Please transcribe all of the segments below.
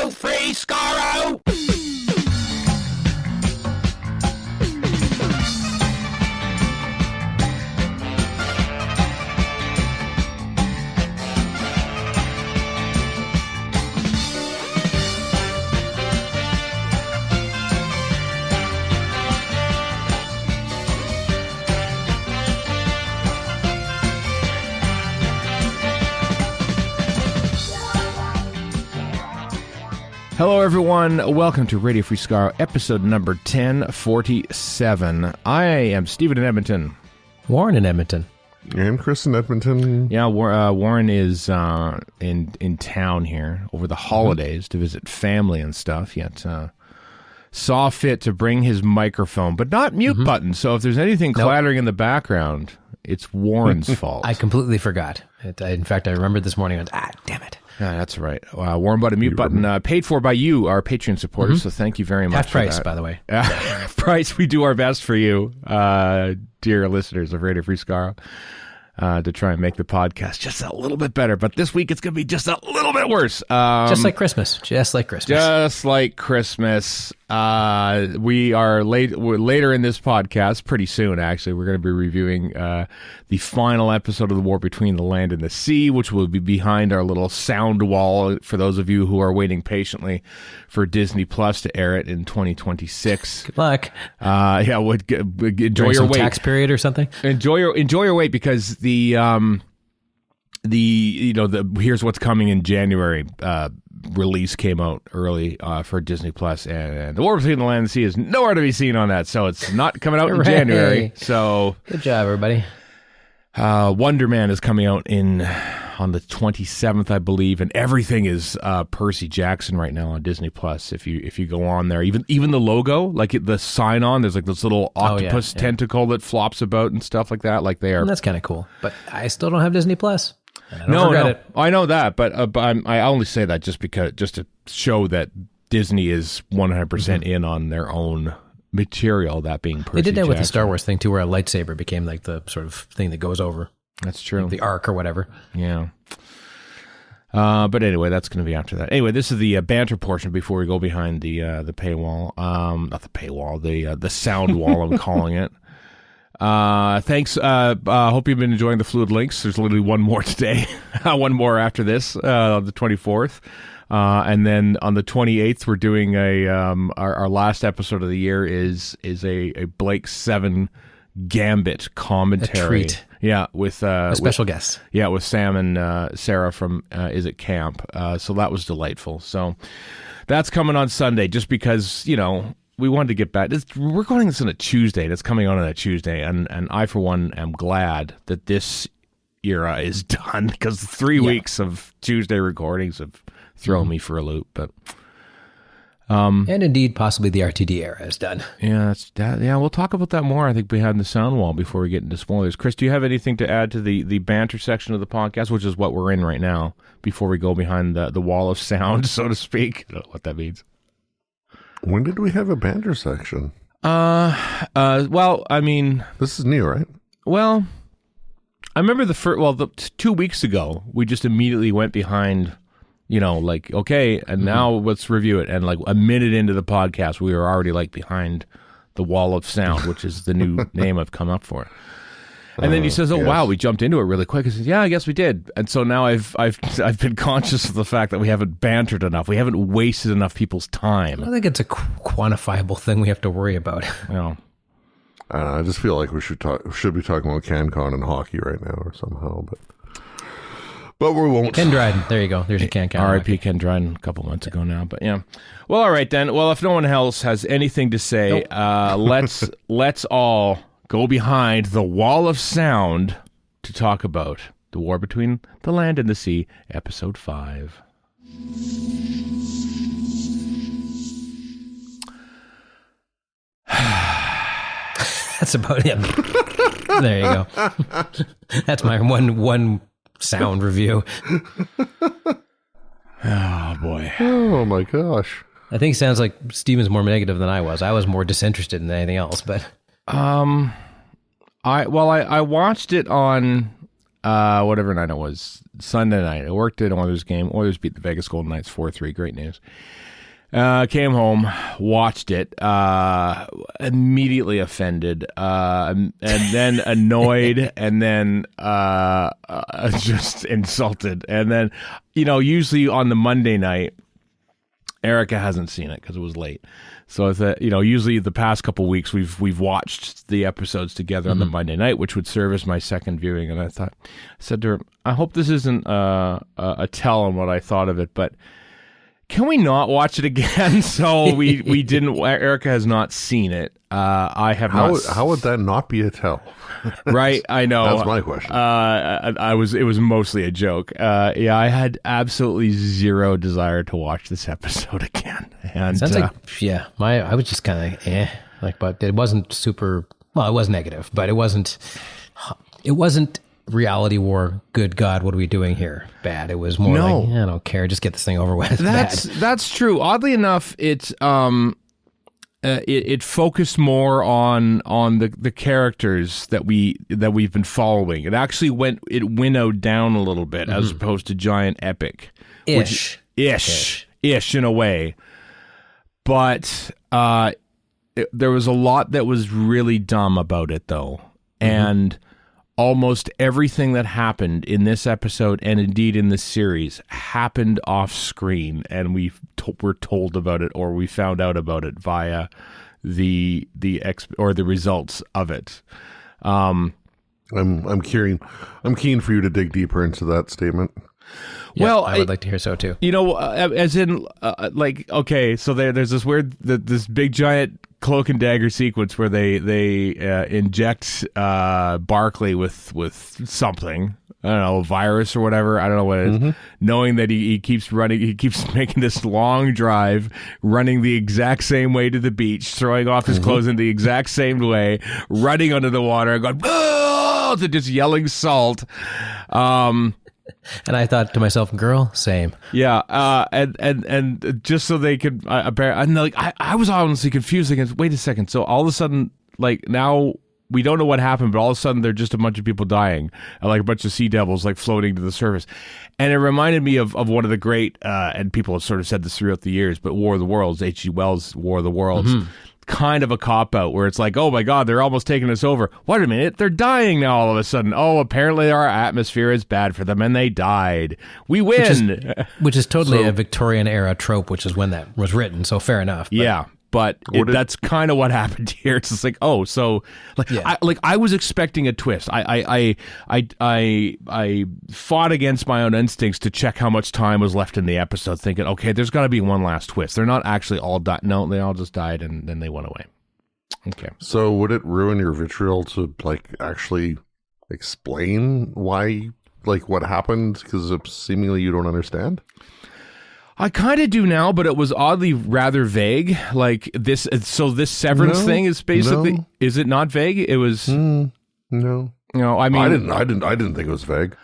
Radio Free Skaro! Hello, everyone. Welcome to Radio Free Skaro, episode number 1047. I am Stephen in Edmonton. Warren in Edmonton. And Chris in Edmonton. Yeah, Warren is in town here over the holidays to visit family and stuff, yet saw fit to bring his microphone, but not mute button. So if there's anything clattering in the background, it's Warren's fault. I completely forgot. In fact, I remembered this morning. Damn it. Yeah, that's right. Warren button, mute button, paid for by you, our Patreon supporters. So thank you very much. Half price, for that. by the way. Half price. We do our best for you, dear listeners of Radio Free Skaro, to try and make the podcast just a little bit better. But this week it's going to be just a little bit worse. Just like Christmas. Just like Christmas. Just like Christmas. We are later in this podcast, pretty soon actually, we're going to be reviewing the final episode of The War Between the Land and the Sea, which will be behind our little sound wall for those of you who are waiting patiently for Disney Plus to air it in 2026. Good luck. Yeah, enjoy your wait. Tax period or something. Enjoy your wait, because the Here's What's Coming in January release came out early for Disney Plus, and The War Between the Land and the Sea is nowhere to be seen on that, so it's not coming out in January. So good job, everybody. Wonder Man is coming out on the 27th, I believe, and everything is Percy Jackson right now on Disney Plus. If you go on there, even the logo, like the sign on, there's like this little octopus tentacle that flops about and stuff like that. Like they are. And that's kind of cool. But I still don't have Disney Plus. I don't regret it. I know that, but I only say that just to show that Disney is 100% in on their own material. That being Percy They did that Jackson. with the Star Wars thing too, where a lightsaber became like the sort of thing that goes over. That's true. Like the arc or whatever. Yeah. But anyway, that's going to be after that. Anyway, this is the banter portion before we go behind the paywall. Not the paywall, the sound wall. I'm calling it. Thanks. Hope you've been enjoying the Fluid Links. There's literally one more today, one more after this, on the 24th. And then on the 28th, we're doing our last episode of the year is a Blake 7 Gambit commentary. A treat. Yeah, with a special guest. Yeah, with Sam and Sarah from Is It Camp. So that was delightful. So that's coming on Sunday, just because, we wanted to get back. We're recording this on a Tuesday, and it's coming on a Tuesday, and I, for one, am glad that this era is done, because 3 weeks of Tuesday recordings have thrown me for a loop. But and indeed, possibly the RTD era is done. Yeah, we'll talk about that more, I think, behind the sound wall before we get into spoilers. Chris, do you have anything to add to the banter section of the podcast, which is what we're in right now, before we go behind the wall of sound, so to speak? I don't know what that means. When did we have a banter section? Well, I mean, this is new, right? Well, I remember the 2 weeks ago, we just immediately went behind, okay, and now let's review it. And like a minute into the podcast, we were already like behind the wall of sound, which is the new name I've come up for. And then he says, "Oh, yes. Wow, we jumped into it really quick." I said, "Yeah, I guess we did." And so now I've been conscious of the fact that we haven't bantered enough. We haven't wasted enough people's time. I think it's a quantifiable thing we have to worry about. I just feel like we should be talking about CanCon and hockey right now, or somehow, but we won't. Ken Dryden, there you go. There's your CanCon. R.I.P. Ken Dryden a couple months ago now, but yeah. Well, all right then. Well, if no one else has anything to say, let's all go behind the wall of sound to talk about The War Between the Land and the Sea, Episode 5. That's about it. There you go. That's my one sound review. Oh, boy. Oh, my gosh. I think it sounds like Steven's more negative than I was. I was more disinterested than anything else, but... I watched it on whatever night it was, Sunday night. I worked at an Oilers game. Oilers beat the Vegas Golden Knights 4-3. Great news. Came home, watched it, immediately offended, and then annoyed, and then just insulted. And then, usually on the Monday night, Erica hasn't seen it because it was late. So I thought, usually the past couple of weeks we've watched the episodes together on the Monday night, which would serve as my second viewing. And I said to her, I hope this isn't a tell on what I thought of it, but can we not watch it again? So we didn't. Erica has not seen it. I have not. How would that not be a tell? Right, I know. That's my question. It was mostly a joke. I had absolutely zero desire to watch this episode again. And sounds I was just kind of but it wasn't super. Well, it was negative, but it wasn't. Reality war, good God, what are we doing here? Bad. It was more like, I don't care, just get this thing over with. That's true. Oddly enough, it focused more on the characters that we've been following. It actually winnowed down a little bit as opposed to giant epic. Ish in a way. But there was a lot that was really dumb about it though. And almost everything that happened in this episode and indeed in this series happened off screen, and we were told about it, or we found out about it via the results of it. I'm keen for you to dig deeper into that statement. Yeah, well, I would like to hear so too. As in, okay, so there's this this big giant cloak and dagger sequence where they inject Barkley with something. I don't know, a virus or whatever. I don't know what it is. Knowing that he keeps running, he keeps making this long drive, running the exact same way to the beach, throwing off his clothes in the exact same way, running under the water, and going, "Oh!" to just yelling salt. And I thought to myself, girl, same. Yeah, and just so they could, I was honestly confused. Wait a second. So all of a sudden, now we don't know what happened, but all of a sudden they're just a bunch of people dying, and a bunch of sea devils floating to the surface. And it reminded me of one of the great, and people have sort of said this throughout the years, but War of the Worlds, H.G. Wells' War of the Worlds. Kind of a cop-out where it's like, oh my God, they're almost taking us over. Wait a minute, they're dying now all of a sudden. Oh, apparently our atmosphere is bad for them and they died. We win. Which is totally a Victorian era trope, which is when that was written, so fair enough. But that's kind of what happened here. It's just I was expecting a twist. I fought against my own instincts to check how much time was left in the episode, thinking, okay, there's got to be one last twist. They're not actually all died. No, they all just died and then they went away. Okay. So would it ruin your vitriol to actually explain why, what happened? Because seemingly you don't understand. I kind of do now, but it was oddly rather vague. This severance thing is basically is it not vague? It was no. I mean, I didn't think it was vague.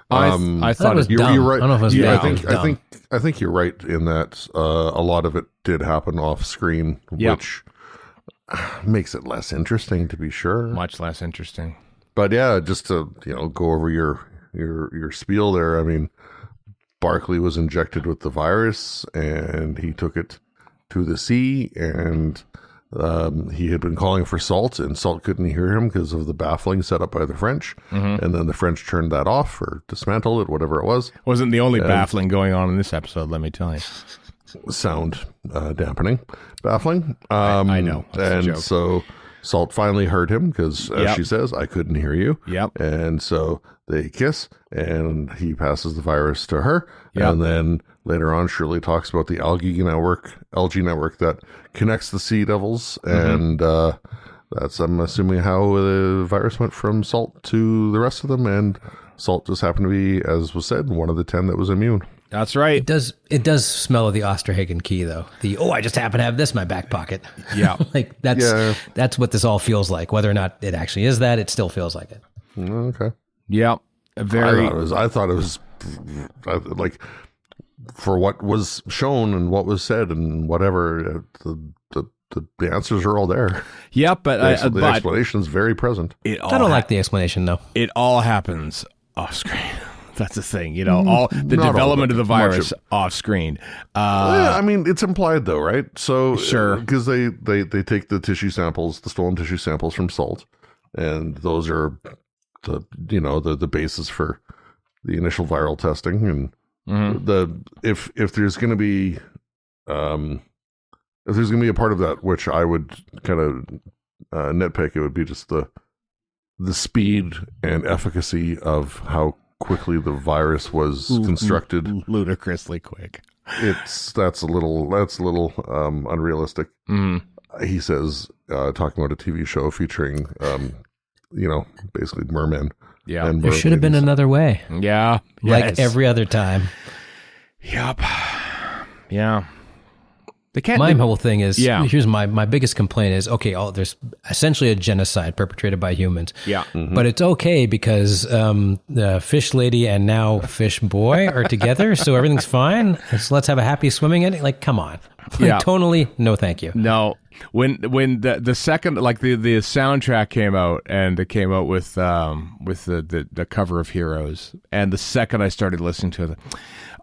I thought it was you're right. I don't know if it was vague. I think you're right in that a lot of it did happen off screen, which makes it less interesting, to be sure. Much less interesting. But yeah, just to go over your spiel there. I mean, Barkley was injected with the virus, and he took it to the sea, and he had been calling for Salt, and Salt couldn't hear him because of the baffling set up by the French. And then the French turned that off or dismantled it, whatever it was. Wasn't the only baffling going on in this episode, let me tell you. Sound dampening, baffling. I know. And so Salt finally heard him because, as she says, I couldn't hear you. Yep. And so they kiss, and he passes the virus to her. Yep. And then later on, Shirley talks about the algae network that connects the sea devils. And that's, I'm assuming, how the virus went from Salt to the rest of them. And Salt just happened to be, as was said, one of the 10 that was immune. That's right. It does smell of the Osterhagen key, though. I just happen to have this in my back pocket. Yeah. That's what this all feels like. Whether or not it actually is that, it still feels like it. Okay. Yeah. I thought it was for what was shown and what was said and whatever, the answers are all there. Yeah, but the explanation is very present. I don't like the explanation, though. It all happens off screen. That's the thing, you know, all the Not all development of the much virus off screen. Yeah, I mean, it's implied though, right? So Sure. because they take the tissue samples, the stolen tissue samples from Salt, and those are the basis for the initial viral testing. And if there's going to be a part of that, which I would kind of nitpick, it would be just the speed and efficacy of how quickly the virus was constructed. Ludicrously quick. That's a little unrealistic. He says, talking about a TV show featuring basically mermen. Yeah. And There should have been another way. Yeah. Like Yes. every other time. Yep. Yeah. They can't. My whole thing is, Yeah. here's my biggest complaint is, okay, there's essentially a genocide perpetrated by humans. Yeah. But it's okay because the fish lady and now fish boy are together, so everything's fine. So let's have a happy swimming ending. Like, come on. Yeah. Tonally, no thank you. No, when the second, like the soundtrack came out, and it came out with the cover of Heroes, and the second I started listening to it,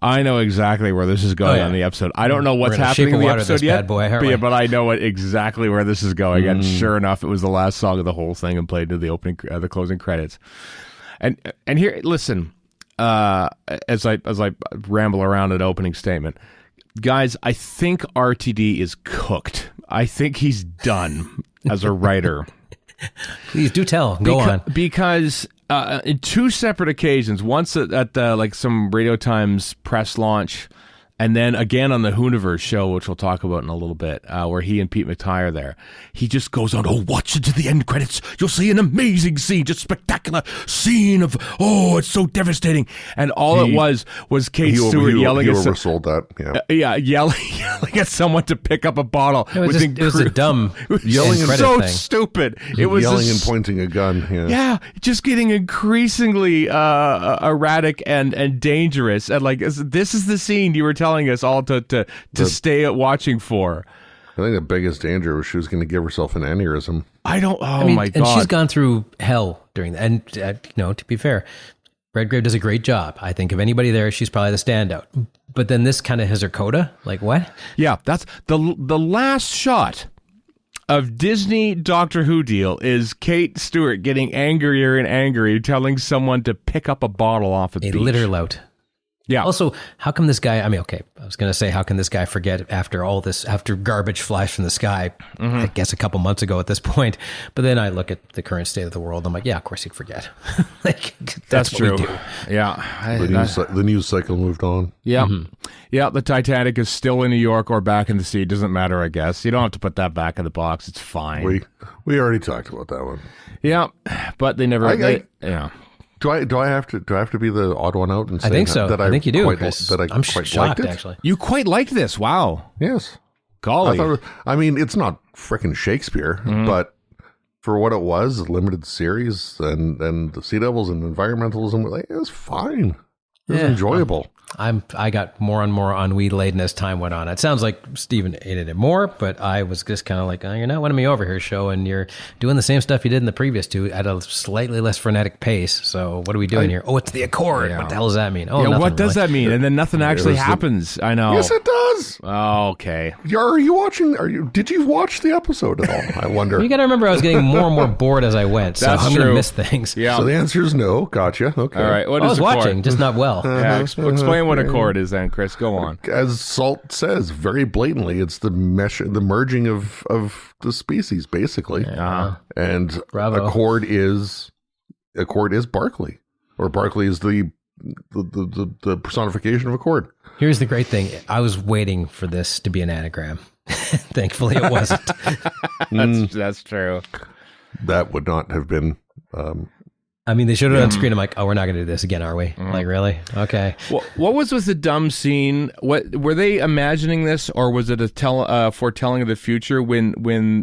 I know exactly where this is going on the episode. I don't know what's happening in the episode yet, but I know exactly where this is going. And sure enough, it was the last song of the whole thing, and played to the the closing credits. And here, listen, as I ramble around an opening statement. Guys, I think RTD is cooked. I think he's done as a writer. Please do tell. Go on. Because in two separate occasions, once at like some Radio Times press launch, and then again on the Whoniverse Show, which we'll talk about in a little bit, where he and Pete McTighe are there. He just goes on, watch into the end credits. You'll see an amazing scene, just spectacular scene of, it's so devastating. And all it was Kate Stewart yelling he at oversold that, yelling at someone to pick up a bottle. It was a dumb Yelling end and credit so thing. stupid. It was yelling and pointing a gun. yeah, just getting increasingly erratic and dangerous. And like, this is the scene you were telling us all to stay watching for. I think the biggest danger was she was going to give herself an aneurysm. I don't. My God! And she's gone through hell during that. And to be fair, Redgrave does a great job. I think of anybody there, she's probably the standout. But then this kind of has her coda. Like what? Yeah, that's the last shot of Disney Doctor Who deal is Kate Stewart getting angrier and angrier, telling someone to pick up a bottle off a beach. Litter lout. Yeah. Also, how come this guy, I was going to say, how can this guy forget after all this, after garbage flies from the sky, I guess a couple months ago at this point. But then I look at the current state of the world. I'm like, yeah, of course he'd forget. Like, that's what true. we do. Yeah. The news cycle moved on. Yeah. Yeah, the Titanic is still in New York or back in the sea. It doesn't matter, I guess. You don't have to put that back in the box. It's fine. We already talked about that one. Yeah, but they never... yeah. Do I have to be the odd one out and say I think so. that I think you do. I'm shocked, liked it? actually. You quite liked this. Wow. Yes. Golly. It's not freaking Shakespeare, but for what it was, a limited series and the Sea Devils and environmentalism, it was fine. It was enjoyable. I got more and more ennui laden as time went on. It sounds like Steven hated it more, but I was just kind of like, you're not winning me over here, show, and you're doing the same stuff you did in the previous two at a slightly less frenetic pace. So what are we doing here? It's the Accord. Yeah. What the hell does that mean? What does that mean? And then nothing actually happens. I know. Yes, it does. Oh, okay. Are you watching? Did you watch the episode at all? I wonder. You got to remember, I was getting more and more bored as I went, so That's I'm going true. to miss things. Yeah. So the answer is no. Gotcha. Okay. All right. What I is was Accord? watching, just not well. Yeah, explain what Accord is then, Chris. Go on. As Salt says very blatantly, it's the merging of the species, basically. And Bravo. Accord is Barclay, or Barclay is the personification of Accord. Here's the great thing. I was waiting for this to be an anagram. Thankfully, it wasn't. That's true. That would not have been. I mean, they showed it on screen. I'm like, we're not going to do this again, are we? Like, really? Okay. What was with the dumb scene? What were they imagining this, or was it a foretelling of the future? When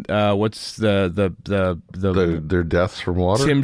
what's their deaths from water? their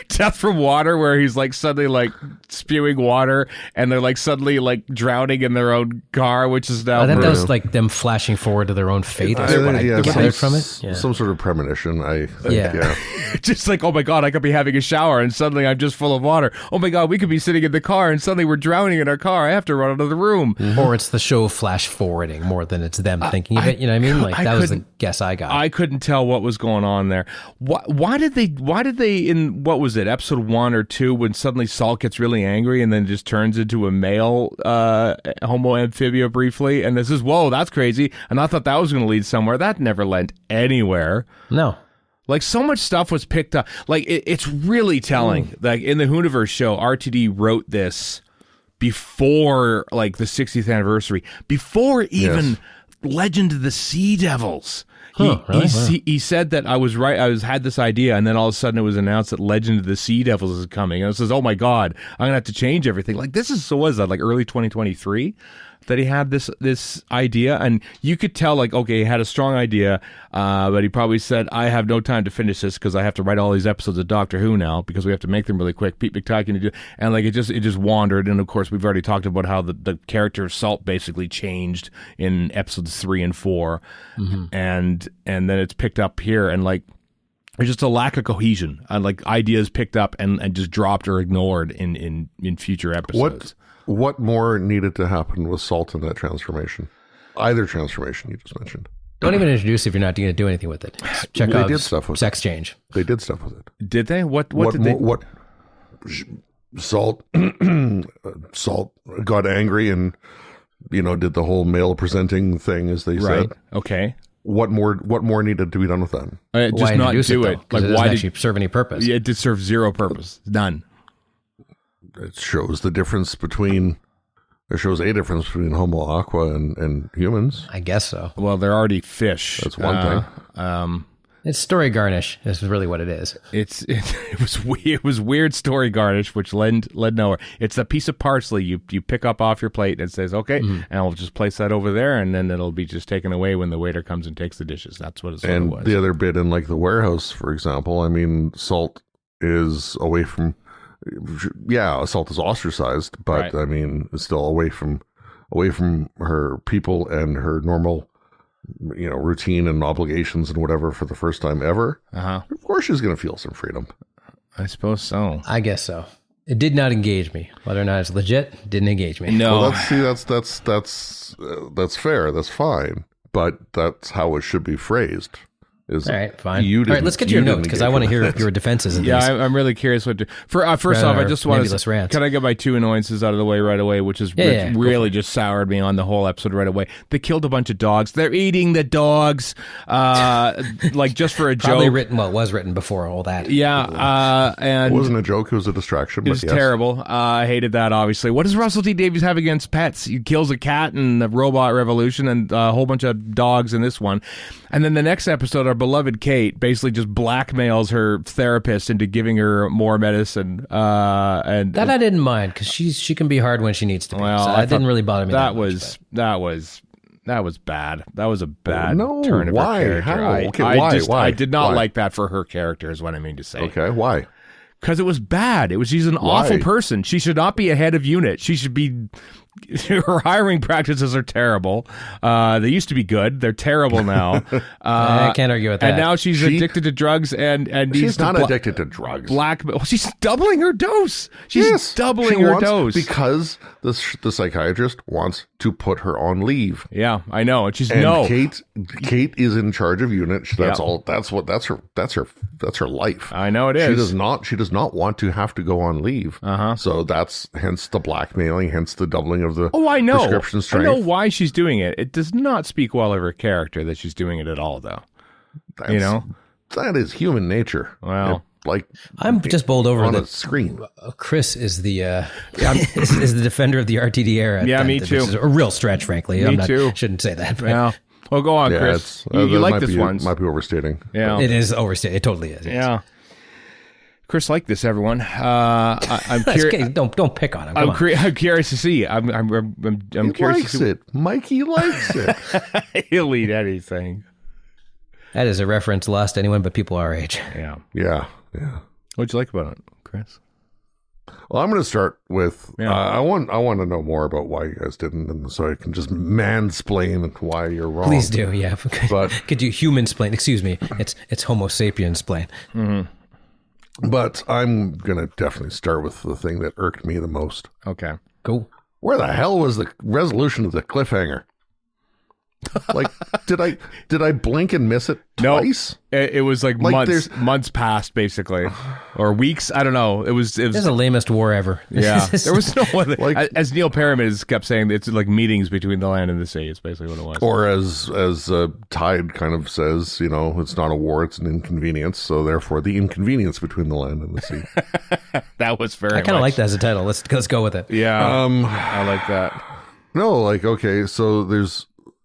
death from water, where he's like suddenly like spewing water, and they're like suddenly like drowning in their own car, which is now. I thought that was like them flashing forward to their own fate. Is what I gathered from it. Yeah. Some sort of premonition. I think, Yeah. just like, oh my God, I could be having a shower, and suddenly suddenly I'm just full of water. Oh my God, we could be sitting in the car and suddenly we're drowning in our car. I have to run out of the room. Or it's the show flash forwarding more than it's them thinking of it. You know what I mean? Like that was the guess I got. I couldn't tell what was going on there. Why did they in, what was it, episode 1 or 2, when suddenly Salt gets really angry and then just turns into a male homo amphibia briefly? And this is, whoa, that's crazy. And I thought that was going to lead somewhere. That never led anywhere. No. Like, so much stuff was picked up. Like, it's really telling. Like, in the Whoniverse show, RTD wrote this before, like, the 60th anniversary, before even Legend of the Sea Devils. He said that I was right. Had this idea, and then all of a sudden it was announced that Legend of the Sea Devils is coming. And it says, "Oh my God, I'm gonna have to change everything." Like, this is, so was that like early 2023 that he had this idea, and you could tell, like, okay, he had a strong idea, but he probably said, "I have no time to finish this because I have to write all these episodes of Doctor Who now because we have to make them really quick." Pete McTighe and like it just wandered, and of course we've already talked about how the character of Salt basically changed in episodes 3 and 4, and then it's picked up here, and like there's just a lack of cohesion, and like ideas picked up and just dropped or ignored in future episodes. What more needed to happen with Salt in that transformation? Either transformation you just mentioned. Don't even introduce it if you're not going to do anything with it. Check out sex change. They did stuff with it. Did they? What did they? What? Salt got angry and did the whole male presenting thing, as they said. Okay. What more needed to be done with that? Just not do it. Like, why did it serve any purpose? Yeah, it did serve zero purpose. None. It shows a difference between Homo aqua and humans. I guess so. Well, they're already fish. That's one thing. It's story garnish. This is really what it is. It was weird story garnish, which led nowhere. It's a piece of parsley you pick up off your plate and it says, okay, and I'll just place that over there, and then it'll be just taken away when the waiter comes and takes the dishes. That's what it was. And the other bit in like the warehouse, for example, I mean, Salt is away from. Yeah, Salt is ostracized, but I mean, it's still away from her people and her normal, routine and obligations and whatever for the first time ever. Of course, she's going to feel some freedom. I suppose so. I guess so. It did not engage me. Whether or not it's legit, didn't engage me. No, well, that's fair. That's fine, but that's how it should be phrased. All right, fine. All right, let's get your notes because I want to hear your defenses. I'm really curious what to. First off, I just want to. Can I get my 2 annoyances out of the way right away, which is really just soured me on the whole episode right away. They killed a bunch of dogs. They're eating the dogs, like just for a joke. It was written before all that. Yeah, and it wasn't a joke. It was a distraction. It was terrible. I hated that. Obviously, what does Russell T Davies have against pets? He kills a cat in the Robot Revolution and a whole bunch of dogs in this one, and then the next episode, our beloved Kate basically just blackmails her therapist into giving her more medicine. And that I didn't mind because she can be hard when she needs to be. Well, so that didn't really bother me. That was bad. That was a bad turn of her character. How? Why? I did not like that for her character, is what I mean to say. Okay, why? Because it was bad. She's an awful person. She should not be a head of unit. She should be. Her hiring practices are terrible. They used to be good. They're terrible now. I can't argue with that. And now she's addicted to drugs and she's not addicted to drugs. She's doubling her dose. She's doubling her dose because the psychiatrist wants to put her on leave. Yeah, I know. And Kate is in charge of unit. That's all. That's her life. I know it is. She does not want to have to go on leave. So that's hence the blackmailing, hence the doubling of the prescription strength. I know why she's doing it. It does not speak well of her character that she's doing it at all, though. That is human nature. Well, I'm just bowled over on a screen. Chris is the is the defender of the RTD era. Yeah, me too. Which is a real stretch, frankly. Me too. Shouldn't say that. But. Yeah. Well, go on, Chris. You like this one? Might be overstating. Yeah, it is overstated. It totally is. Yes. Yeah. Chris liked this, everyone. I'm curious. Don't pick on him. I'm curious to see. I'm he curious. Likes it. Mikey likes it. He'll eat anything. That is a reference lost to anyone but people our age. Yeah. What'd you like about it, Chris? Well, I'm going to start with. I want to know more about why you guys didn't, and so I can just mansplain why you're wrong. Please do. Yeah. But could you human-splain? Excuse me. It's Homo sapiens-splain. Mm-hmm. But I'm going to definitely start with the thing that irked me the most. Okay. Cool. Where the hell was the resolution of the cliffhanger? Like, did I blink and miss it twice? No, it was like months past, basically, or weeks. I don't know. It was the lamest war ever. Yeah, there was no one. As Neil Perriman has kept saying, it's like meetings between the land and the sea. It's basically what it was. Or as Tide kind of says, it's not a war; it's an inconvenience. So therefore, the inconvenience between the land and the sea. That was very. I kind of like that as a title. Let's go with it. Yeah, I like that. No, okay. So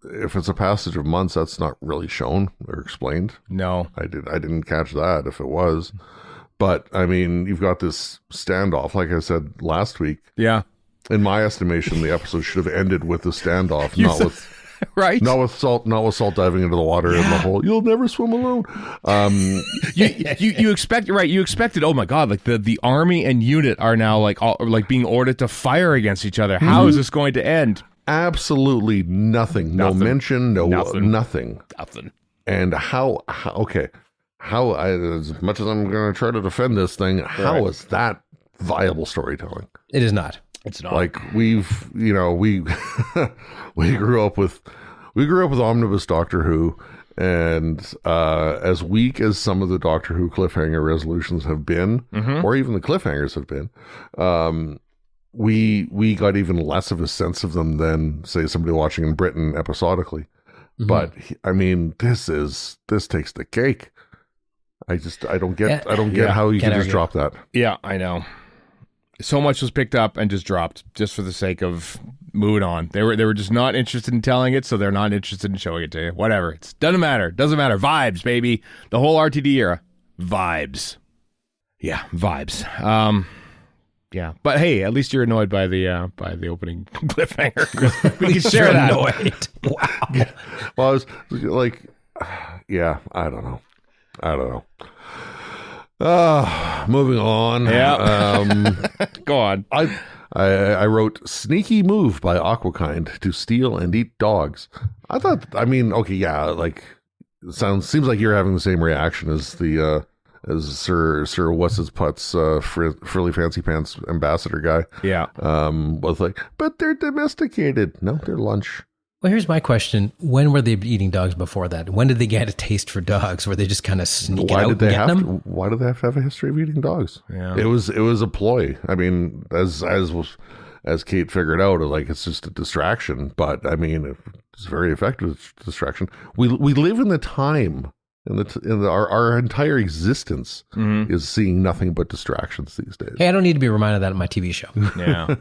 if it's a passage of months, that's not really shown or explained. No, I didn't catch that if it was. But I mean, you've got this standoff, like I said last week. Yeah. In my estimation, the episode should have ended with the standoff, right? Not with salt diving into the water in the hole. You'll never swim alone. You expected, right? You expected. Oh my God! Like the army and unit are now like being ordered to fire against each other. How is this going to end? Absolutely nothing. No mention. No nothing. Nothing. And how? As much as I'm going to try to defend this thing, how is that viable storytelling? It is not. It's not. Like we grew up with Omnibus Doctor Who, and as weak as some of the Doctor Who cliffhanger resolutions have been, or even the cliffhangers have been, we got even less of a sense of them than, say, somebody watching in Britain episodically. But I mean, this takes the cake. I don't get how you can just drop that. Yeah, I know. So much was picked up and just dropped just for the sake of moving on. They were just not interested in telling it, so they're not interested in showing it to you. Whatever. It doesn't matter. Vibes, baby. The whole RTD era. Vibes. Yeah, vibes. Yeah, but hey, at least you're annoyed by the opening cliffhanger. We can share that. Annoyed. Wow. Well, I was like, yeah, I don't know. Moving on. Yeah. Go on. I wrote sneaky move by Aquakind to steal and eat dogs. Okay, yeah, like seems like you're having the same reaction as the as Sir what's his putts frilly fancy pants ambassador guy. Yeah. Was like, but they're domesticated. No, they're lunch. Well, here's my question. When were they eating dogs before that? When did they get a taste for dogs? Were they just kind of sneaking out and getting them? Why did they have to have a history of eating dogs? Yeah. It was a ploy. I mean, as Kate figured out, like, it's just a distraction. But I mean, it's a very effective distraction. We live in the time, our entire existence is seeing nothing but distractions these days. Hey, I don't need to be reminded of that in my TV show. Yeah.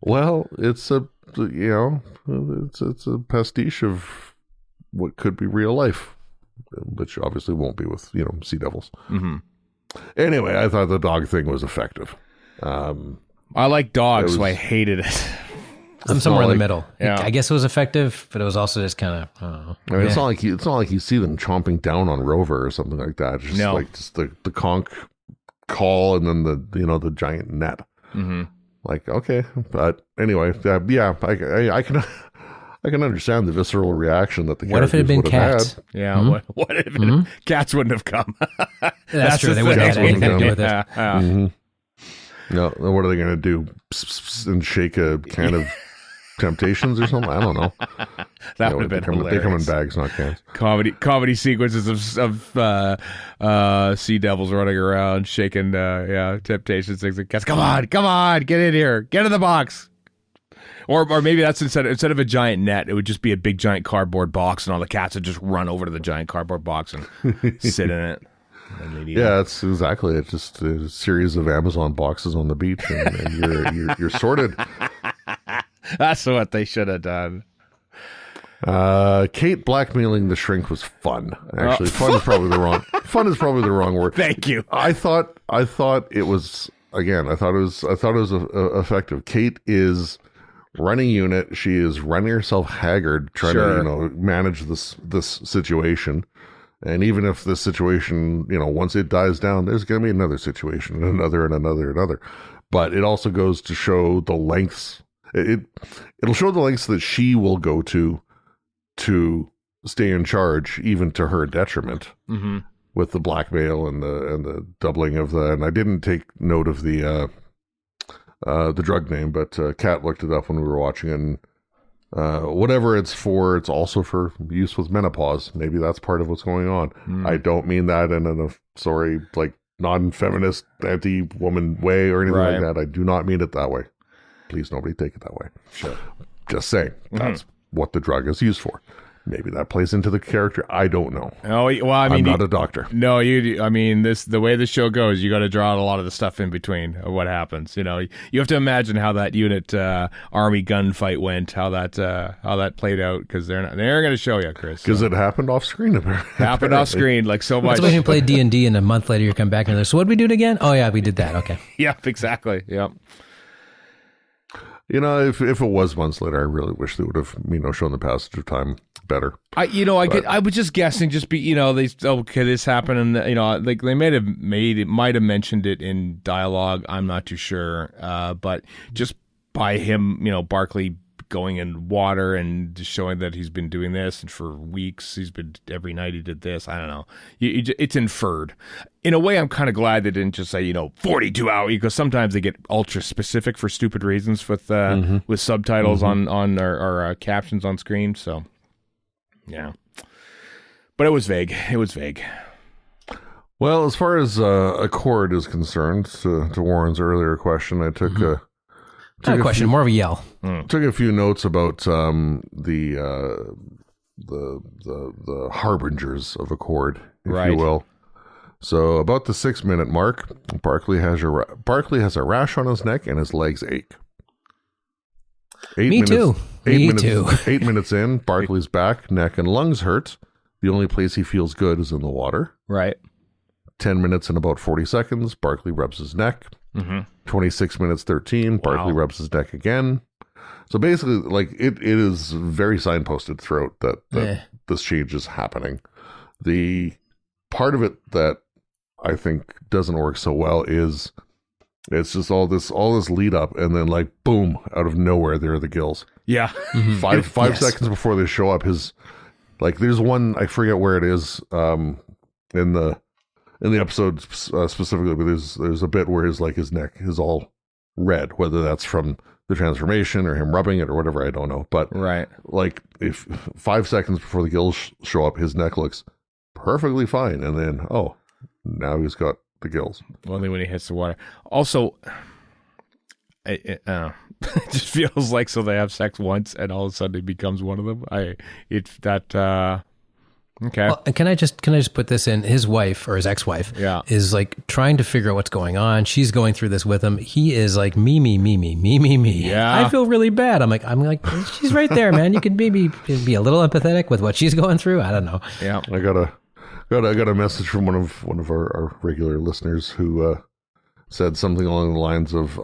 Well, it's a pastiche of what could be real life, which obviously won't be with sea devils. Anyway, I thought the dog thing was effective. I like dogs, so I hated it. I'm somewhere in the middle. Yeah. I guess it was effective, but it was also just kind of. I don't know. I mean, it's not like you see them chomping down on Rover or something like that. It's just like just the conch call and then the giant net. Like, okay, but anyway, yeah, I can understand the visceral reaction that the what if it had been cats? Had. Yeah, what if cats wouldn't have come? That's true. They wouldn't have anything to do with it. No, what are they going to do? And shake a can of Temptations or something? I don't know. That would have been hilarious. They come in bags, not cans. Comedy sequences of sea devils running around, shaking, Temptations, things like cats. Come on, get in here, get in the box. Or maybe that's instead of a giant net, it would just be a big giant cardboard box, and all the cats would just run over to the giant cardboard box and sit in it. Yeah, that's exactly it. Just a series of Amazon boxes on the beach, and you're sorted. That's what they should have done. Kate blackmailing the shrink was fun. Actually, fun is probably the wrong word. Thank you. I thought it was effective. Kate is running unit. She is running herself haggard, trying to manage this situation. And even if this situation, once it dies down, there's going to be another situation, and another. But it also goes to show the lengths. It'll show the lengths that she will go to stay in charge, even to her detriment. Mm-hmm. with the blackmail and the doubling of and I didn't take note of the drug name, but Kat looked it up when we were watching, and whatever it's for, it's also for use with menopause. Maybe that's part of what's going on. I don't mean that in a like non-feminist, anti-woman way or anything like that. I do not mean it that way. Please, nobody take it that way. Sure. Just saying, that's what the drug is used for. Maybe that plays into the character. I don't know. Oh, well, I mean, I'm not a doctor. No, I mean, the way the show goes, you got to draw out a lot of the stuff in between of what happens. You know, you have to imagine how that unit army gunfight went, how that played out, because they're going to show you, Chris. Because it happened off screen. Happened off screen, like so much. That's when you play D&D, and a month later you come back and they're, so what did we do it again? Oh yeah, we did that. Okay. Yep, exactly. Yep. You know, if it was months later, I really wish they would have, shown the passage of time better. I was just guessing, could this happen? And like they might have mentioned it in dialogue. I'm not too sure. But just by him, Barclay going in water and just showing that he's been doing this, and for weeks every night he did this. I don't know. It's inferred. In a way, I'm kind of glad they didn't just say 42 hours, because sometimes they get ultra specific for stupid reasons with subtitles on or captions on screen. So yeah, but it was vague. Well, as far as Accord is concerned, to Warren's earlier question, I took Not a question, more of a yell. Took a few notes about the harbingers of Accord, if you will. So about the 6-minute mark, Barclay has a rash on his neck and his legs ache. 8 Me minutes, too. 8 Me minutes, too. 8 minutes in, Barclay's back, neck, and lungs hurt. The only place he feels good is in the water. Right. 10 minutes and about 40 seconds, Barclay rubs his neck. 26 minutes 13, Barclay rubs his neck again. So basically, like it is very signposted throughout that this change is happening. The part of it that I think doesn't work so well is it's just all this lead up, and then like boom, out of nowhere there are the gills. Yeah. Five seconds before they show up, there's one, I forget where it is in the episode specifically, but there's a bit where his neck is all red, whether that's from the transformation or him rubbing it or whatever, I don't know. But like if 5 seconds before the gills show up, his neck looks perfectly fine, and then now he's got the gills. Only when he hits the water. Also, it just feels like so they have sex once, and all of a sudden he becomes one of them. Okay. Well, can I just put this in? His wife, or his ex-wife, is like trying to figure out what's going on. She's going through this with him. He is like me. Yeah. I feel really bad. I'm like, she's right there, man. You could maybe be a little empathetic with what she's going through. I don't know. Yeah. I got a message from one of our regular listeners who said something along the lines of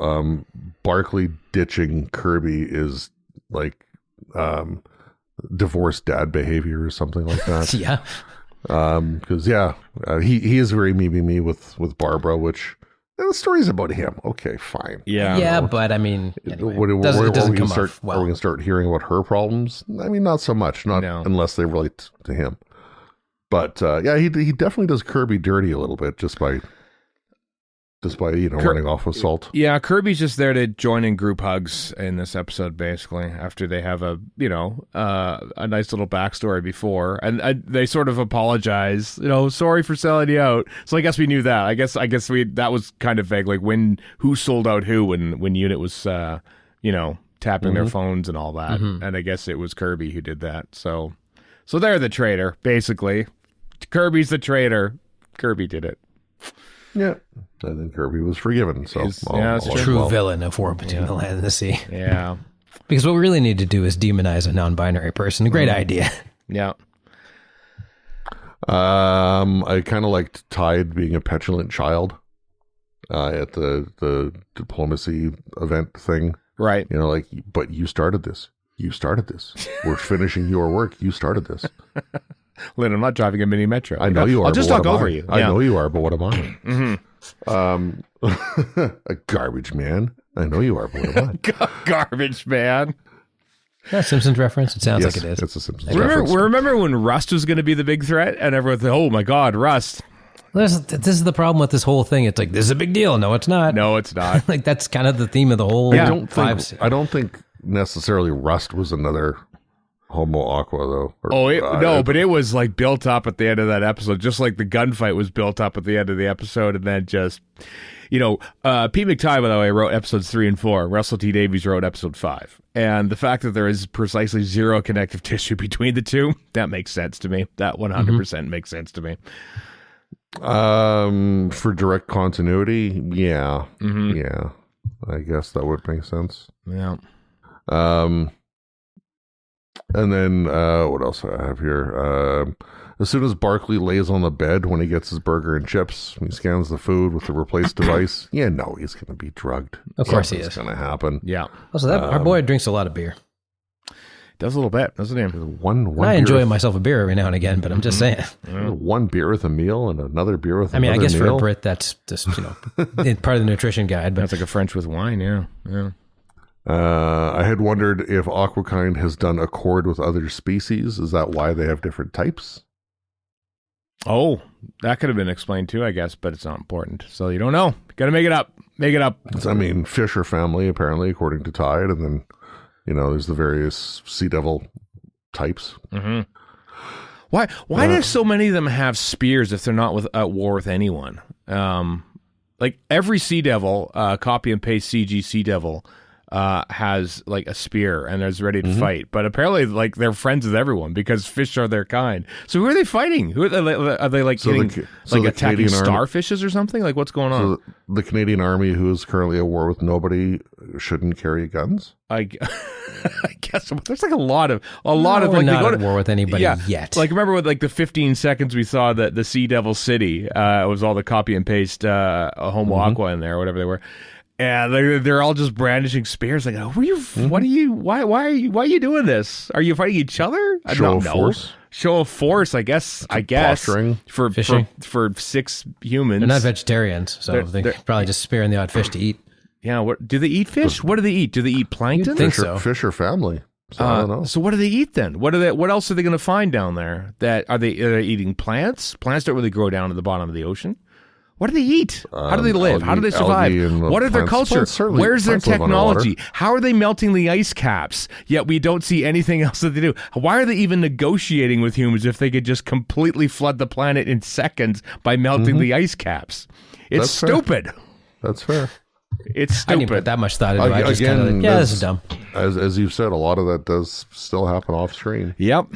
Barclay ditching Kirby is like divorced dad behavior or something like that. Yeah. Because he is very me with Barbara, which the story's about him. Okay, fine. Yeah, but I mean, anyway, it doesn't come off well. Are we going to start hearing about her problems? I mean, not so much, unless they relate to him. But he definitely does Kirby dirty a little bit just by running off with salt. Yeah, Kirby's just there to join in group hugs in this episode, basically, after they have a nice little backstory before, and they sort of apologize, sorry for selling you out. So I guess we knew that. I guess that was kind of vague, like who sold out who when Unit was tapping their phones and all that, and I guess it was Kirby who did that. So they're the traitor, basically. Kirby's the traitor. Kirby did it. Yeah, and then Kirby was forgiven. So true villain of War Between the Land and the Sea. Yeah, because what we really need to do is demonize a non-binary person. Great idea. Yeah. I kind of liked Tide being a petulant child at the diplomacy event thing. Right. But you started this. You started this. We're finishing your work. You started this. Lynn, I'm not driving a mini metro. I know you are. I'll just talk over you. I know you are, but what am I? A garbage man. I know you are, but what am I? Garbage man. Yeah, Simpsons reference. It sounds like it is. It's a Simpsons reference. Remember when Rust was going to be the big threat, and everyone thought, "Oh my God, Rust." This is the problem with this whole thing. It's like, this is a big deal. No, it's not. No, it's not. Like, that's kind of the theme of the whole I don't think necessarily Rust was another Homo Aqua, though. But it was like built up at the end of that episode, just like the gunfight was built up at the end of the episode, and then just, Pete McTighe, by the way, wrote episodes 3 and 4. Russell T Davies wrote episode 5. And the fact that there is precisely zero connective tissue between the two, that makes sense to me. That 100% makes sense to me. For direct continuity, yeah. Yeah. I guess that would make sense. Yeah. And then, what else do I have here? As soon as Barkley lays on the bed when he gets his burger and chips, he scans the food with the replace device. Yeah, no, he's going to be drugged. Of course he is. It's going to happen. Yeah. Also, our boy drinks a lot of beer. Does a little bit, doesn't he? One I enjoy myself a beer every now and again, but I'm just saying. One beer with a meal and another beer with another meal. I guess for a Brit, that's just, part of the nutrition guide. But that's like a French with wine, yeah. I had wondered if Aquakind has done accord with other species. Is that why they have different types? Oh, that could have been explained too, I guess, but it's not important. So you don't know. Got to make it up. Make it up. Fisher family, apparently, according to Tide, and then, there's the various sea devil types. Mm-hmm. Why do so many of them have spears if they're not at war with anyone? Like every sea devil, copy and paste CG sea devil, has like a spear and is ready to fight, but apparently like they're friends with everyone because fish are their kind. So who are they fighting? Who are they like attacking Canadian starfishes or something? Like what's going on? So the Canadian Army, who is currently at war with nobody, shouldn't carry guns. I guess there's like a lot of we're like not at war with anybody yet. Like remember with like the 15 seconds we saw the Sea Devil City, it was all the copy and paste Homo Aqua in there or whatever they were. And they're all just brandishing spears. Like, why are you doing this? Are you fighting each other? Show of force, I guess. Posturing. For 6 humans. They're not vegetarians, so they're probably just sparing the odd fish to eat. Yeah, what do they eat? Fish? What do they eat? Do they eat plankton? You'd think so. Fisher family. So I don't know. So what do they eat then? What else are they going to find down there? Are they eating plants? Plants don't really grow down to the bottom of the ocean. What do they eat? How do they live? How do they survive? What are their culture? Where's their technology? How are they melting the ice caps? Yet we don't see anything else that they do. Why are they even negotiating with humans if they could just completely flood the planet in seconds by melting the ice caps? It's stupid. That's fair. It's stupid. I didn't put that much thought into it. I just kind of this is dumb. As you've said, a lot of that does still happen off screen. Yep.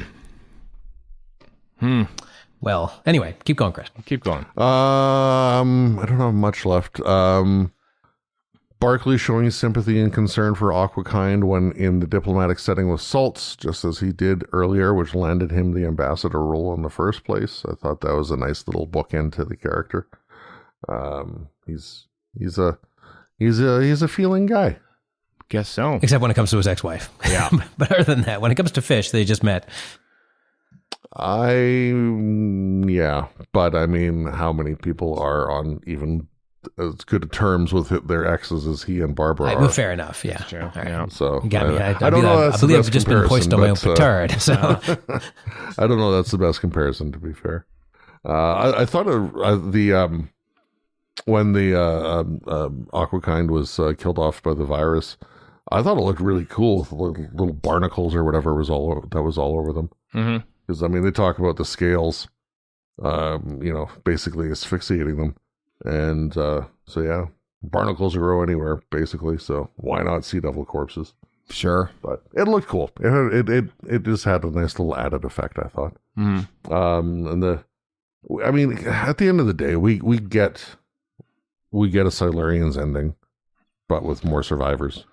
Well, anyway, keep going, Chris. Keep going. I don't have much left. Barkley showing sympathy and concern for Aquakind when in the diplomatic setting with Salts, just as he did earlier, which landed him the ambassador role in the first place. I thought that was a nice little bookend to the character. He's a feeling guy. Guess so. Except when it comes to his ex-wife. Yeah. But other than that, when it comes to fish, they just met. But I mean, how many people are on even as good terms with their exes as he and Barbara are? Fair enough, yeah. True. Right. Yeah. So you got me. I don't know. I believe I've just been hoisted on my own petard. So I don't know. That's the best comparison, to be fair. I thought when the Aquakind was killed off by the virus, I thought it looked really cool with little barnacles or whatever was all over them. Mm-hmm. Because, they talk about the scales, basically asphyxiating them. And barnacles grow anywhere, basically. So why not sea devil corpses? Sure. But it looked cool. It just had a nice little added effect, I thought. Mm-hmm. At the end of the day, we get a Silurians ending, but with more survivors.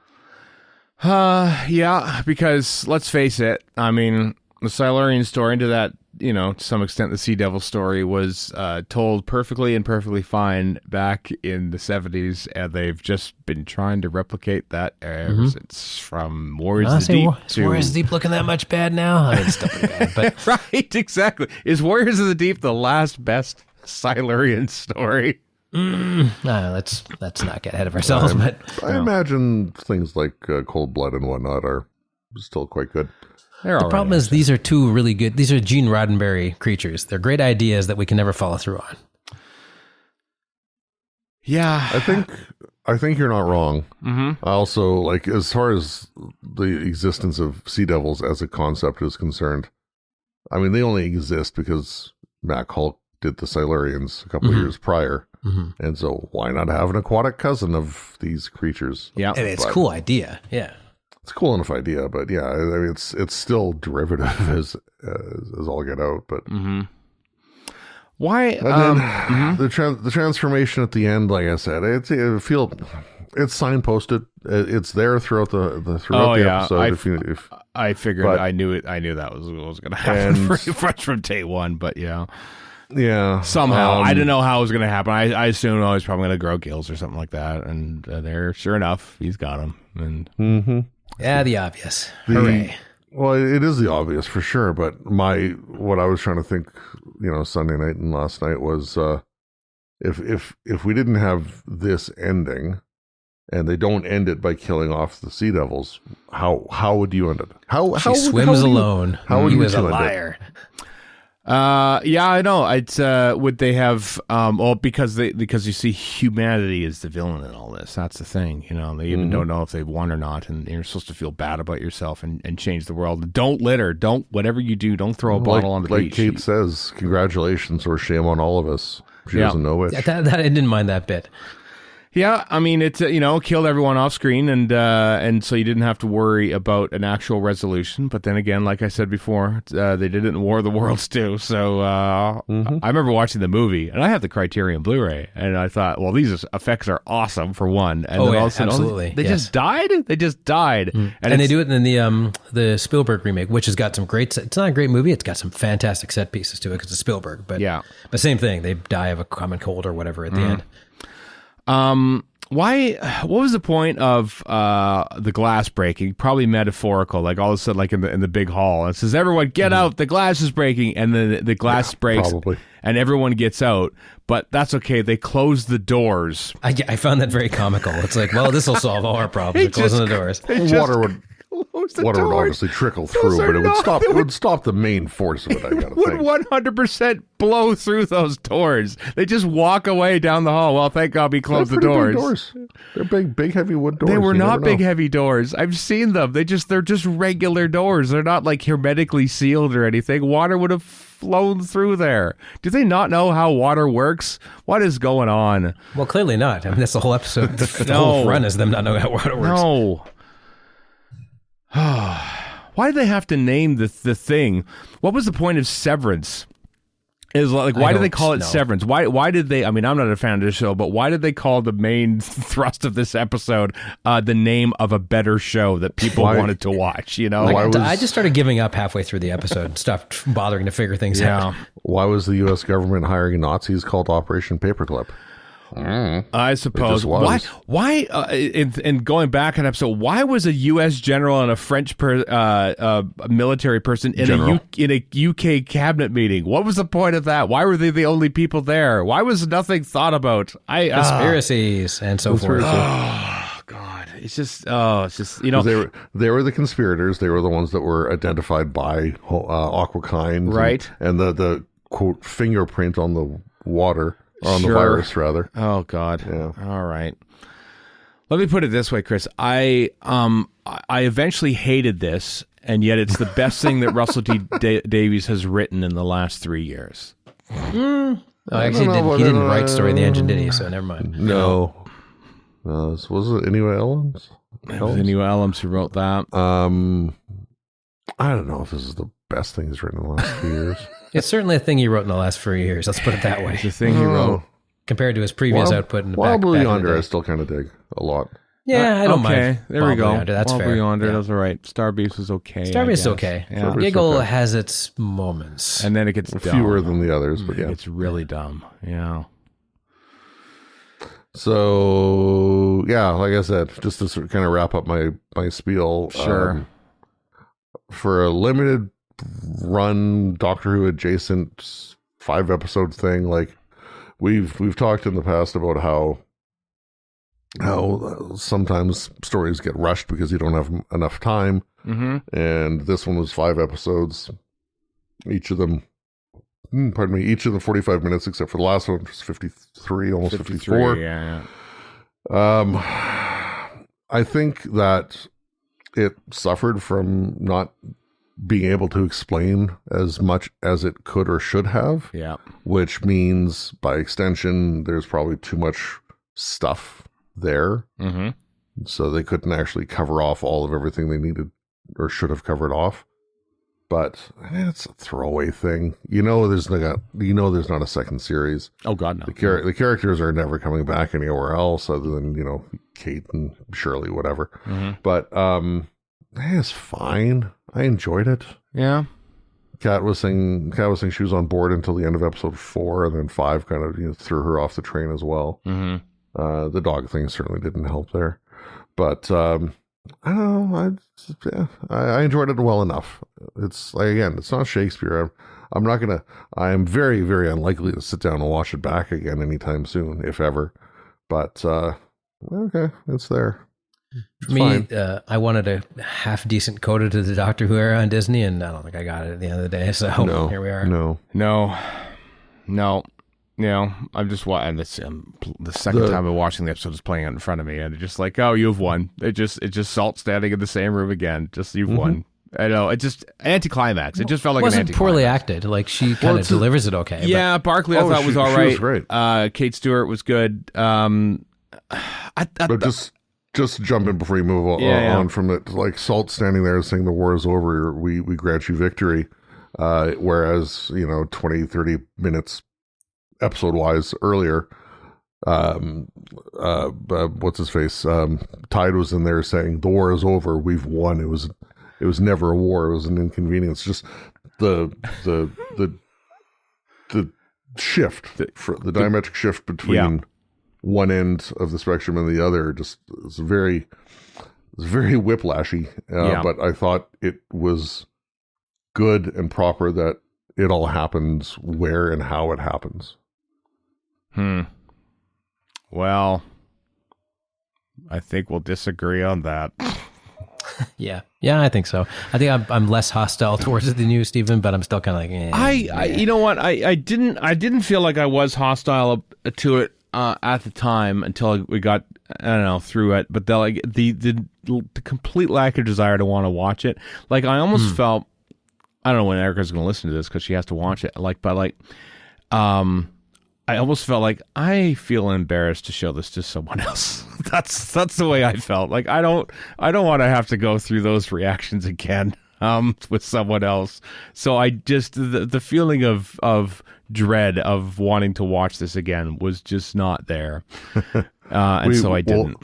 Yeah, because let's face it, the Silurian story, into that, to some extent, the Sea Devil story was told perfectly and perfectly fine back in the 70s, and they've just been trying to replicate that ever since, from Warriors of the Deep to... Warriors of the Deep looking that much bad now? It's still pretty bad, but... Right, exactly. Is Warriors of the Deep the last best Silurian story? Let's not get ahead of ourselves, but... I imagine things like Cold Blood and whatnot are still quite good. The problem is these are two really good... These are Gene Roddenberry creatures. They're great ideas that we can never follow through on. Yeah. I think you're not wrong. Mm-hmm. I also, like, as far as the existence of sea devils as a concept is concerned, I mean, they only exist because Mac Hulk did the Silurians a couple of years prior. Mm-hmm. And so why not have an aquatic cousin of these creatures? Yeah. And it's a cool idea. Yeah. It's a cool enough idea, but yeah, I mean, it's still derivative as all get out. But why? And then the transformation at the end, like I said, it's signposted. It's there throughout the episode. I figured, I knew that was going to happen pretty much from day one. But yeah. Somehow I didn't know how it was going to happen. I assumed he's probably going to grow gills or something like that, and there, sure enough, he's got them. And yeah, the obvious. Hooray! Well, it is the obvious for sure. But what I was trying to think, Sunday night and last night was if we didn't have this ending, and they don't end it by killing off the sea devils, how would you end it? She swims alone. How would he you was a end it? liar. Yeah, I know. It's would they have because you see humanity is the villain in all this. That's the thing. They even don't know if they've won or not, and you're supposed to feel bad about yourself and change the world. Don't litter. Don't, whatever you do, don't throw a bottle on the beach. Like Kate says, congratulations or shame on all of us. She doesn't know which. That I didn't mind that bit. Yeah, I mean, it's killed everyone off screen, and so you didn't have to worry about an actual resolution. But then again, like I said before, they did it in War of the Worlds too. So I remember watching the movie, and I have the Criterion Blu-ray, and I thought, well, these effects are awesome for one. And then all of a sudden, absolutely, they just died. They just died, and they do it in the Spielberg remake, which has got some great. It's not a great movie. It's got some fantastic set pieces to it because it's Spielberg. But but same thing. They die of a common cold or whatever at the end. Why? What was the point of the glass breaking? Probably metaphorical. Like all of a sudden, like in the big hall, it says, "Everyone, get out! The glass is breaking," and then the glass breaks, probably, and everyone gets out. But that's okay. They close the doors. I found that very comical. It's like, well, this will solve all our problems. Closing the doors. Water would obviously trickle through, but it would stop the main force of it. I gotta think. Would 100% blow through those doors. They just walk away down the hall. Well, thank God we closed the doors. Big doors. They're big, heavy wood doors. They were not big, heavy doors. I've seen them. They're just regular doors. They're not like hermetically sealed or anything. Water would have flown through there. Do they not know how water works? What is going on? Well, clearly not. I mean, that's the whole episode. The whole run is them not knowing how water works. No. Why did they have to name the thing? What was the point of Severance? Is like, why do they call it Severance? Why did they? I mean, I'm not a fan of the show, but why did they call the main thrust of this episode the name of a better show that people wanted to watch? I just started giving up halfway through the episode and stopped bothering to figure things out. Why was the U.S. government hiring Nazis called Operation Paperclip? I suppose. Why? In going back an episode, why was a U.S. general and a French military person in a UK cabinet meeting? What was the point of that? Why were they the only people there? Why was nothing thought about? Conspiracies and so forth. Oh God, it's just they were the conspirators. They were the ones that were identified by Aquakind, right? And the quote fingerprint on the water. Or on the virus, rather. Oh, God. Yeah. All right. Let me put it this way, Chris. I eventually hated this, and yet it's the best thing that Russell T. Davies has written in the last 3 years. Actually, he didn't write Story of the Engine, did he? So never mind. No. Was it Inua Ellams? It was Inua Ellams who wrote that. I don't know if this is the best thing he's written in the last few years. It's certainly a thing he wrote in the last 3 years. Let's put it that way. It's the thing he wrote. Compared to his previous output in the Wild back Blue in Yonder, the I still kind of dig a lot. Yeah, I don't mind. There we go. Yonder, that's Wild fair. Blue Yonder, that's all right. Star Beast is okay. Star Beast is okay. Yeah. Giggle has its moments. And then it gets fewer than the others, but yeah. It's really dumb. Yeah. So, yeah, like I said, just to sort of kind of wrap up my spiel. Sure. For a limited run Doctor Who adjacent 5-episode thing, like we've talked in the past about how sometimes stories get rushed because you don't have enough time. Mm-hmm. And this one was 5 episodes, each of them pardon me, each of the 45 minutes except for the last one, which is 53, almost 54. Yeah. I think that it suffered from not being able to explain as much as it could or should have. Yeah. Which means, by extension, there's probably too much stuff there. Mm-hmm. So they couldn't actually cover off all of everything they needed or should have covered off. But it's a throwaway thing. There's not a second series. Oh God, no. The characters are never coming back anywhere else other than, Kate and Shirley, whatever. Mm-hmm. But it's fine. I enjoyed it. Yeah. Kat was saying she was on board until the end of episode 4, and then 5 kind of threw her off the train as well. Mm-hmm. The dog thing certainly didn't help there. But I don't know. I enjoyed it well enough. It's it's not Shakespeare. I am very, very unlikely to sit down and watch it back again anytime soon, if ever. But okay, it's there. For me, I wanted a half decent coda to the Doctor Who era on Disney, and I don't think I got it at the end of the day. So here we are. No. I'm just watching this. The second time I'm watching the episode is playing out in front of me, and it's just like, oh, you've won. It's just Salt standing in the same room again. Just you've won. I know. It's just anticlimax. It just felt like an anticlimax. It wasn't poorly acted. Like she kind of delivers it okay. Yeah, Barkley I thought was all right. She was great. Kate Stewart was good. But just jump in before you move on from it. Like Salt standing there saying the war is over, we grant you victory. Whereas 20, 30 minutes episode wise earlier, what's his face? Tide was in there saying the war is over, we've won. It was never a war, it was an inconvenience. Just the shift, the diametric shift between one end of the spectrum and the other, just it's very whiplashy. But I thought it was good and proper that it all happens where and how it happens. Well, I think we'll disagree on that. Yeah, I think so. I think I'm less hostile towards it than you, Stephen, but I'm still kind of like, I you know what? I didn't feel like I was hostile to it at the time until we got through it. But the complete lack of desire to want to watch it. Like I almost felt, I don't know when Erica's going to listen to this because she has to watch it. I almost felt like I feel embarrassed to show this to someone else. That's the way I felt. Like I don't want to have to go through those reactions again with someone else. So I just the feeling of dread of wanting to watch this again was just not there, so I didn't.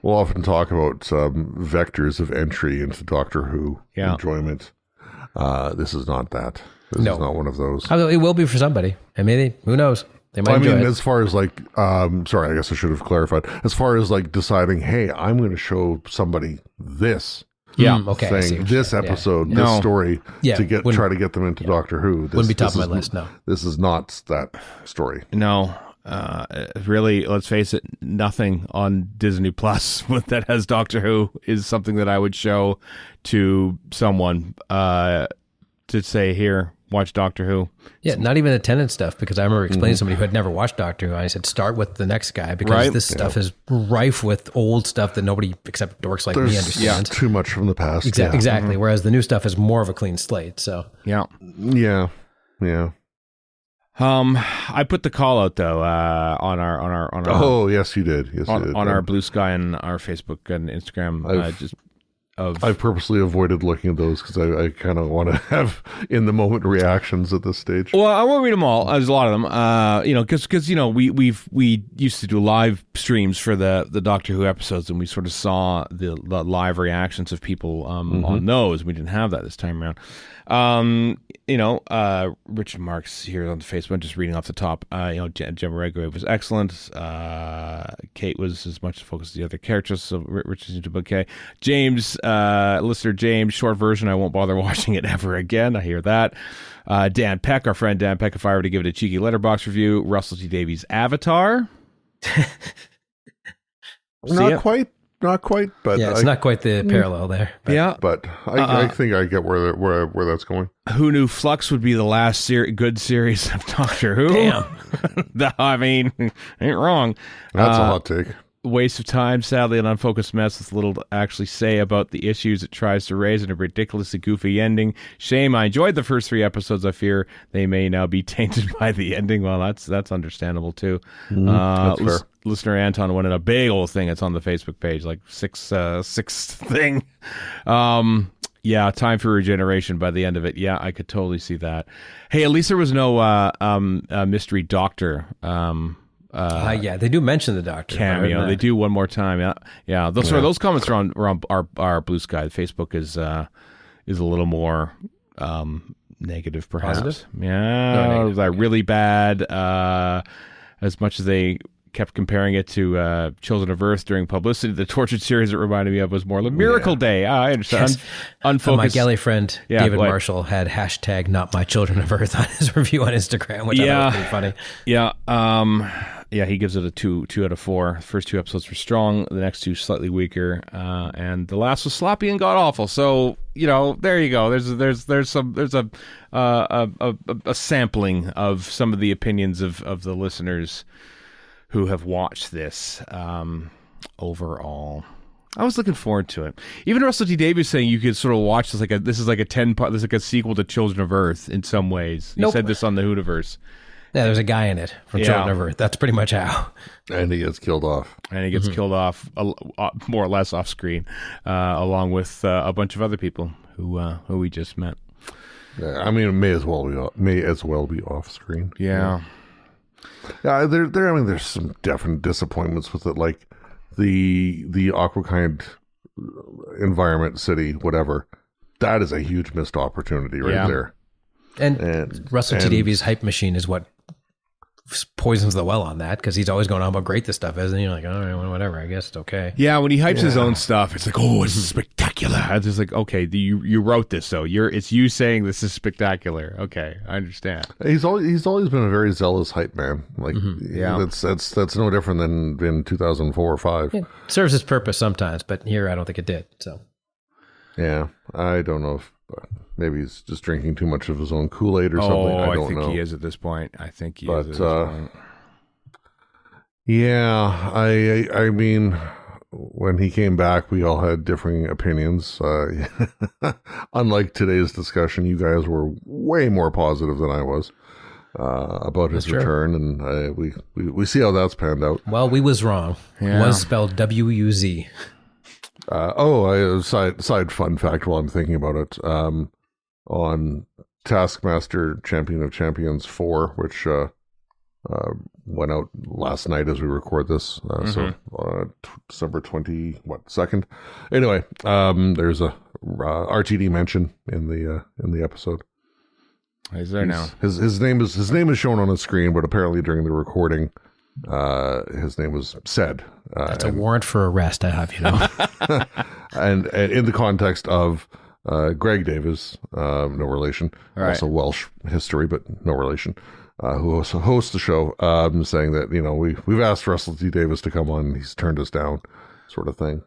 We'll often talk about vectors of entry into Doctor Who enjoyment. This is not that. This is not one of those. Although it will be for somebody, and maybe who knows. They might enjoy it. As far as like, sorry, I guess I should have clarified. As far as like deciding, hey, I'm going to show somebody this. Thing, this episode, this story to try to get them into Doctor Who. Wouldn't be top of my list. No, this is not that story. No, really. Let's face it. Nothing on Disney Plus that has Doctor Who is something that I would show to someone to say, here, watch Doctor Who. Yeah, not even the Tennant stuff, because I remember explaining to somebody who had never watched Doctor Who, I said, start with the next guy, because this stuff is rife with old stuff that nobody except dorks like me understands. Too much from the past. Exactly. Whereas the new stuff is more of a clean slate. So yeah. I put the call out though on our Oh yes, you did. Yes, you did. On our Blue Sky and our Facebook and Instagram. I've purposely avoided looking at those because I kind of want to have in the moment reactions at this stage. Well, I won't read them all. There's a lot of them. Because we used to do live streams for the Doctor Who episodes, and we sort of saw the live reactions of people on those. We didn't have that this time around. Richard Marks here on Facebook, just reading off the top. Gemma Redgrave was excellent. Kate was as much focused as the other characters, so Richard's into bouquet. James, listener James, short version, I won't bother watching it ever again. I hear that. Dan Peck, our friend Dan Peck, if I were to give it a cheeky letterbox review, Russell T Davies' Avatar. Not quite not quite, but Yeah, it's not quite the parallel there. But. Yeah. But I think I get where that's going. Who knew Flux would be the last good series of Doctor Who? Damn. I mean, ain't wrong. That's a hot take. Waste of time, sadly, an unfocused mess with little to actually say about the issues it tries to raise, and a ridiculously goofy ending. Shame. I enjoyed the first 3 episodes. I fear they may now be tainted by the ending. Well, that's understandable too. That's fair. Listener Anton wanted a big old thing. It's on the Facebook page, like sixth thing. Yeah, time for regeneration by the end of it. Yeah, I could totally see that. Hey, at least there was no mystery doctor. Yeah, they do mention the Doctor cameo. They do one more time. Yeah. Those comments are on our Blue Sky. Facebook is a little more negative, perhaps. Positive? Yeah, it was like really bad. As much as they kept comparing it to Children of Earth during publicity, the Tortured series it reminded me of was more like Miracle Day. I understand. Yes. Unfocused. My galley friend David Marshall had hashtag not my Children of Earth on his review on Instagram, which I thought was pretty funny. Yeah. Yeah, he gives it a 2 out of 4. The first 2 episodes were strong, the next 2 slightly weaker, and the last was sloppy and god awful. So there you go. There's a sampling of some of the opinions of the listeners who have watched this. Overall, I was looking forward to it. Even Russell T Davies saying you could sort of watch this is like a 10-part. This is like a sequel to Children of Earth in some ways. You said this on the Whoniverse. Yeah, there's a guy in it from Children of Earth. That's pretty much how. And he gets killed off. Killed off, more or less off screen, along with a bunch of other people who we just met. Yeah, I mean, it may as well be off screen. Yeah. Yeah, there's some definite disappointments with it, like the Aquakind environment, city, whatever. That is a huge missed opportunity right there. And Russell T Davies' hype machine is what poisons the well on that, because he's always going on about great this stuff is, and you're like, all right, whatever, I guess it's okay. Yeah, when he hypes his own stuff, it's like, oh, this is spectacular. It's just like, okay, you wrote this, so it's you saying this is spectacular. Okay, I understand. He's always been a very zealous hype man. Like, that's no different than in 2004 or 5. It serves its purpose sometimes, but here I don't think it did. So, yeah, I don't know if. Maybe he's just drinking too much of his own Kool-Aid or something. I don't know. He is at this point. I think he is at this point. Yeah, I mean, when he came back, we all had differing opinions. Unlike today's discussion, you guys were way more positive than I was about his return, and we see how that's panned out. Well, we was wrong. Yeah. Was spelled W-U-Z. Side fun fact while I'm thinking about it. On Taskmaster Champion of Champions 4, which went out last night as we record this, so December 2nd. Anyway, there's a RTD mention in the episode. He's there now. His name is shown on the screen, but apparently during the recording, his name was said. That's a warrant for arrest, I have you know. and in the context of Greg Davis, no relation, also Welsh history, but no relation, who also hosts the show, saying that, we've asked Russell T Davis to come on, and he's turned us down, sort of thing.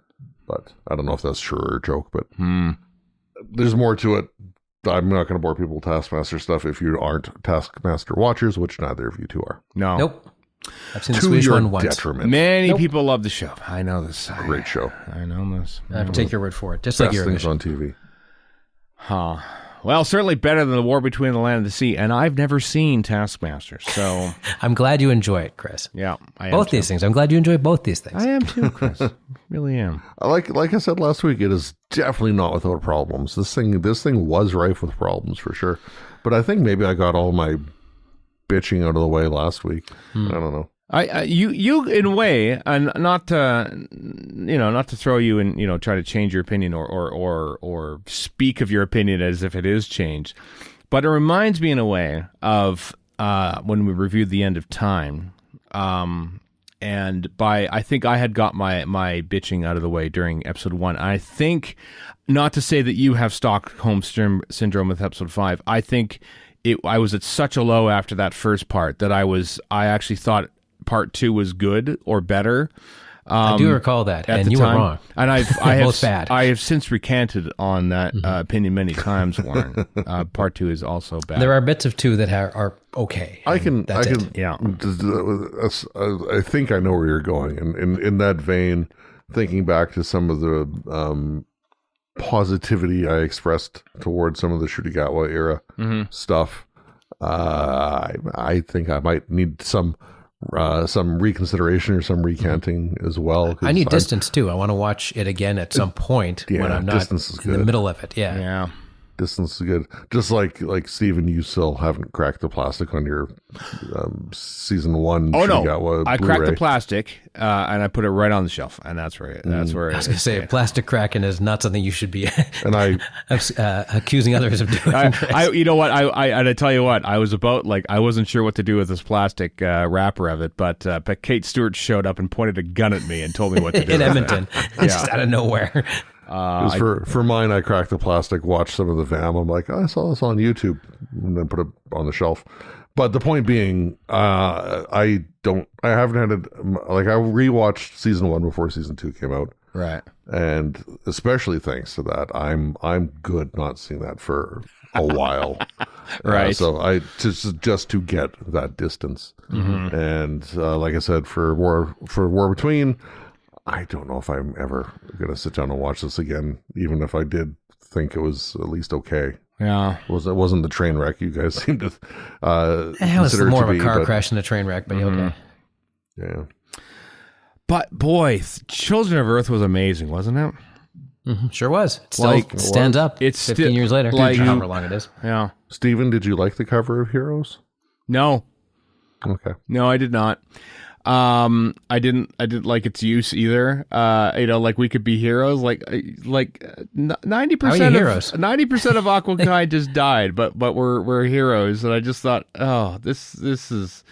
But I don't know if that's true or a joke, but there's more to it. I'm not going to bore people with Taskmaster stuff if you aren't Taskmaster watchers, which neither of you two are. No. Nope. I've seen the Swedish one once. Detriment. Many people love the show. I know this. Great show. I know this. I have to take your word for it. Just Best like your things on TV. Huh. Well, certainly better than the War Between the Land and the Sea, and I've never seen Taskmaster, so... I'm glad you enjoy it, Chris. Yeah, I am both too. These things. I'm glad you enjoy both these things. I am too, Chris. Really am. Like I said last week, it is definitely not without problems. This thing was rife with problems, for sure. But I think maybe I got all my bitching out of the way last week. I don't know. You in a way, and not to throw you and try to change your opinion or speak of your opinion as if it is changed, but it reminds me in a way of when we reviewed The End of Time, and I think I had got my bitching out of the way during episode 1. I think, not to say that you have Stockholm syndrome with episode 5. I think I was at such a low after that first part that I actually thought part 2 was good or better. I do recall that, at and the you were time. wrong. And I Both bad. I have since recanted on that opinion many times, Warren. Part 2 is also bad. There are bits of 2 that are okay. I can. Yeah. I think I know where you're going, and in that vein, thinking back to some of the positivity I expressed towards some of the Shurigawa era stuff, I think I might need some reconsideration or some recanting as well. I need distance too. I want to watch it again at some point when I'm not in the middle of it. Yeah. Yeah. Distance is good. Just like Steven, you still haven't cracked the plastic on your season 1. Oh no! Blu-ray. I cracked the plastic and I put it right on the shelf, and that's where I was going to say plastic cracking is not something you should be and I accusing others of doing. You know what? I tell you what, I was about I wasn't sure what to do with this plastic wrapper of it, but Kate Stewart showed up and pointed a gun at me and told me what to do in Edmonton, just out of nowhere. For mine, I cracked the plastic, watched some of the VAM. I'm like, I saw this on YouTube, and then put it on the shelf. But the point being, I haven't had it. Like, I rewatched season 1 before season 2 came out, right? And especially thanks to that, I'm good not seeing that for a while, right? So I just to get that distance, and like I said, for War Between. I don't know if I'm ever going to sit down and watch this again, even if I did think it was at least okay. Yeah. It wasn't the train wreck you guys seem to It was consider more it of to a car be, crash than a train wreck, but okay. Yeah. But boy, Children of Earth was amazing, wasn't it? Mm-hmm. Sure was. It still stands up. It's 15 years later. However long it is. Yeah. Steven, did you like the cover of Heroes? No. Okay. No, I did not. I didn't like its use either. Like We Could Be Heroes, like 90% heroes? 90% of Aquakai just died, but we're heroes. And I just thought, oh, this is,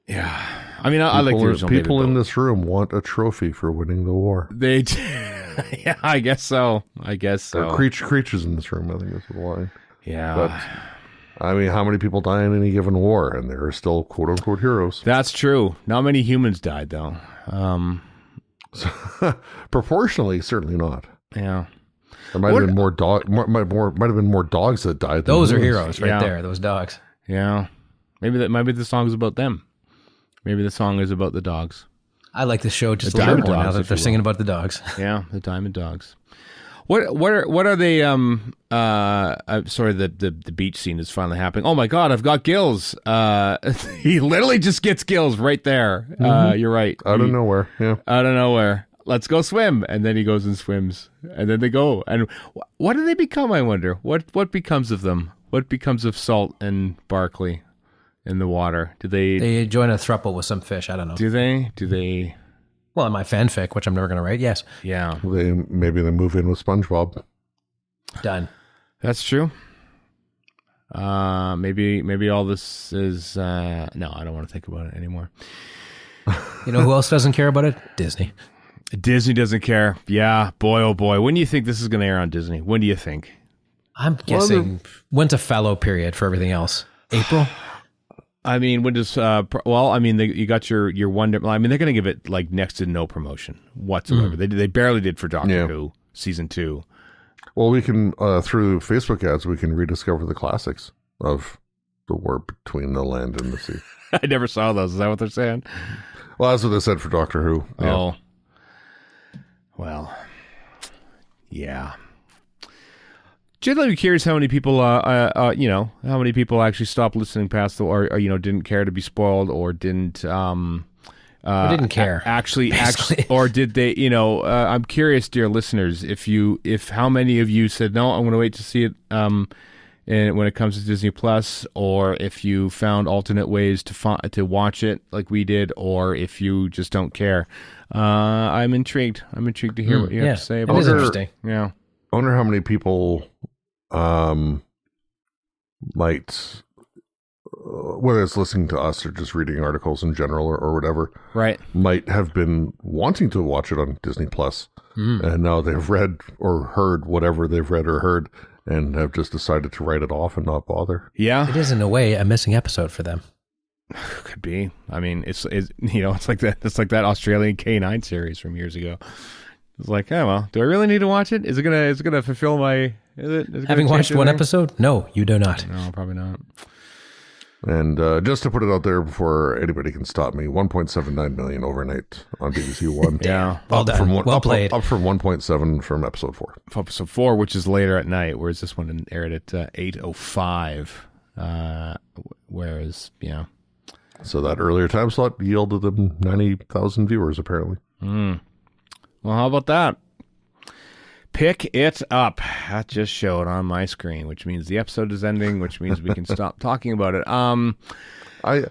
yeah. I mean, I like the original. People in this room want a trophy for winning the war. They, yeah, I guess so. Or creatures in this room, I think that's the line. Yeah. But I mean, how many people die in any given war, and there are still "quote unquote" heroes? That's true. Not many humans died, though. Proportionally, certainly not. Yeah, there might have been more might have been more dogs that died. Those are heroes, right there. Those dogs. Yeah, maybe the song is about them. Maybe the song is about the dogs. I like the show just a little more now that they're singing about the dogs. Yeah, the Diamond Dogs. What are they? Sorry, the beach scene is finally happening. Oh my God, I've got gills. He literally just gets gills right there. You're right. Out of nowhere. Yeah. Out of nowhere. Let's go swim, and then he goes and swims, and then they go. And what do they become? I wonder. What becomes of them? What becomes of Salt and Barkley in the water? Do they? They join a throuple with some fish. I don't know. Do they? Well, in my fanfic, which I'm never going to write, yes. Yeah. Maybe they move in with SpongeBob. Done. That's true. Maybe all this is no, I don't want to think about it anymore. You know who else doesn't care about it? Disney. Disney doesn't care. Yeah, boy, oh boy. When do you think this is going to air on Disney? When do you think? I'm guessing when's a fallow period for everything else? April? I mean, when does you got your one. I mean, they're going to give it like next to no promotion whatsoever. They barely did for Doctor Who season 2. Well, we can through Facebook ads we can rediscover the classics of the war between the land and the sea. I never saw those. Is that what they're saying? Well, that's what they said for Doctor Who. Yeah. Oh, well, yeah. Generally, curious how many people, how many people actually stopped listening past or didn't care to be spoiled or didn't, or didn't care actually, or did they? I'm curious, dear listeners, if how many of you said no, I'm going to wait to see it, and when it comes to Disney Plus, or if you found alternate ways to watch it like we did, or if you just don't care. I'm intrigued. I'm intrigued to hear what you have to say about it. It is interesting. Yeah. I wonder how many people might, whether it's listening to us or just reading articles in general or whatever, right, might have been wanting to watch it on Disney Plus, and now they've read or heard whatever they've read or heard and have just decided to write it off and not bother. Yeah. It is, in a way, a missing episode for them. Could be. I mean, it's it's like that Australian K9 series from years ago. It's like, oh well, do I really need to watch it? Is it gonna fulfill my? Is it Having watched one episode? No, you do not. No, probably not. And just to put it out there before anybody can stop me, 1.79 million overnight on BBC One. Yeah, well done. Well played. Up from 1.7 from episode 4. Episode 4, which is later at night, whereas this one aired at 8:05. Whereas, yeah. So that earlier time slot yielded them 90,000 viewers, apparently. Well, how about that? Pick it up. That just showed on my screen, which means the episode is ending, which means we can stop talking about it. I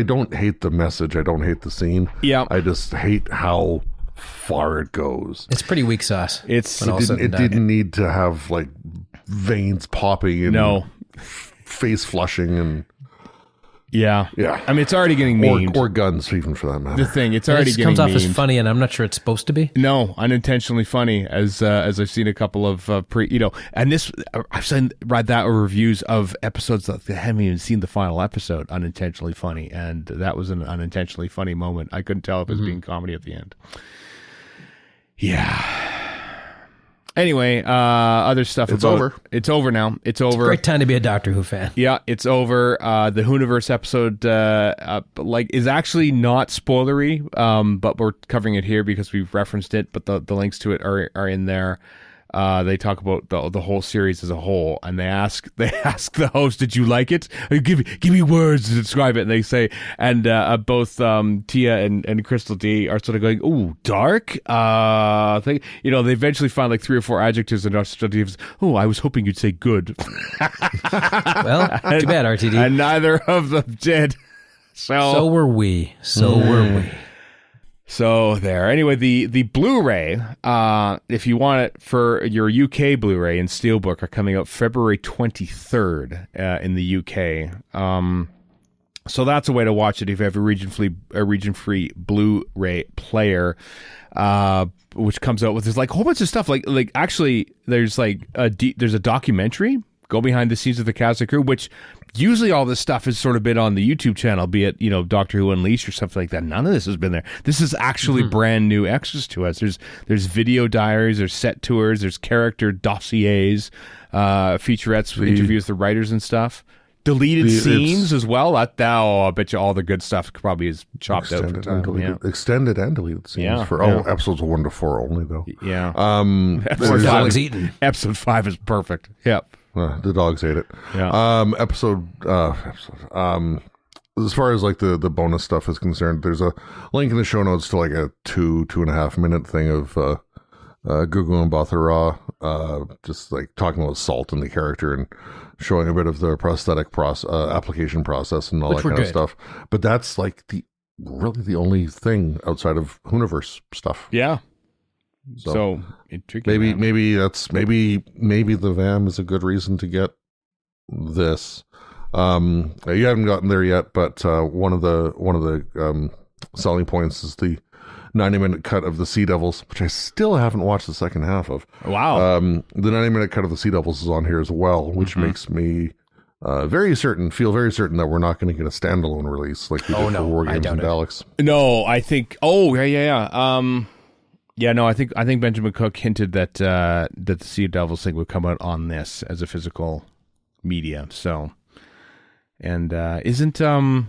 don't hate the message. I don't hate the scene. Yeah. I just hate how far it goes. It's pretty weak sauce. It didn't need to have like veins popping and face flushing and yeah. I mean, it's already getting memed. Or guns, even for that matter. The thing, it's already getting comes off memed. as funny, and I'm not sure it's supposed to be. No, unintentionally funny, as I've seen a couple of and this I've read that reviews of episodes that haven't even seen the final episode, unintentionally funny, and that was an unintentionally funny moment. I couldn't tell if it was being comedy at the end. Yeah. Anyway, other stuff. It's over. It's over now. It's over. It's a great time to be a Doctor Who fan. Yeah, it's over. The Whoniverse episode, is actually not spoilery, but we're covering it here because we've referenced it. But the links to it are in there. They talk about the whole series as a whole, and they ask the host, "Did you like it? Give me words to describe it." And they say, and both Tia and Crystal D are sort of going, "Ooh, dark." They eventually find like 3 or 4 adjectives and adjectives. Oh, I was hoping you'd say good. Well, too bad, RTD. And neither of them did. So were we. So there. Anyway, the Blu-ray, if you want it for your UK Blu-ray and Steelbook, are coming out February 23rd in the UK. So that's a way to watch it if you have a region-free Blu-ray player, which comes out with there's like a whole bunch of stuff. Like actually, there's like there's a documentary. Go behind the scenes of the cast and crew, which usually all this stuff has sort of been on the YouTube channel, be it, Doctor Who Unleashed or something like that. None of this has been there. This is actually brand new extras to us. There's video diaries, there's set tours, there's character dossiers, featurettes, interviews with the writers and stuff. Deleted scenes as well. I bet you all the good stuff probably is chopped out for time. Extended and deleted scenes for episodes 1 to 4 only, though. Yeah. Episode dogs eaten. Episode 5 is perfect. Yep. The dogs ate it. Yeah. As far as like the bonus stuff is concerned, there's a link in the show notes to like a 2.5 minute thing of Gugu and Bathara just like talking about Salt and the character and showing a bit of the prosthetic application process and all that kind of stuff. But that's like really the only thing outside of Whoniverse stuff. Yeah. So maybe the VAM is a good reason to get this. You haven't gotten there yet, but one of the selling points is the 90-minute cut of the Sea Devils, which I still haven't watched the second half of. Wow. The 90-minute cut of the Sea Devils is on here as well, which makes me feel very certain that we're not going to get a standalone release like we did for War Games and Daleks. No, I think. Oh, yeah. I think Benjamin Cook hinted that the Sea Devils thing would come out on this as a physical media. So, and isn't the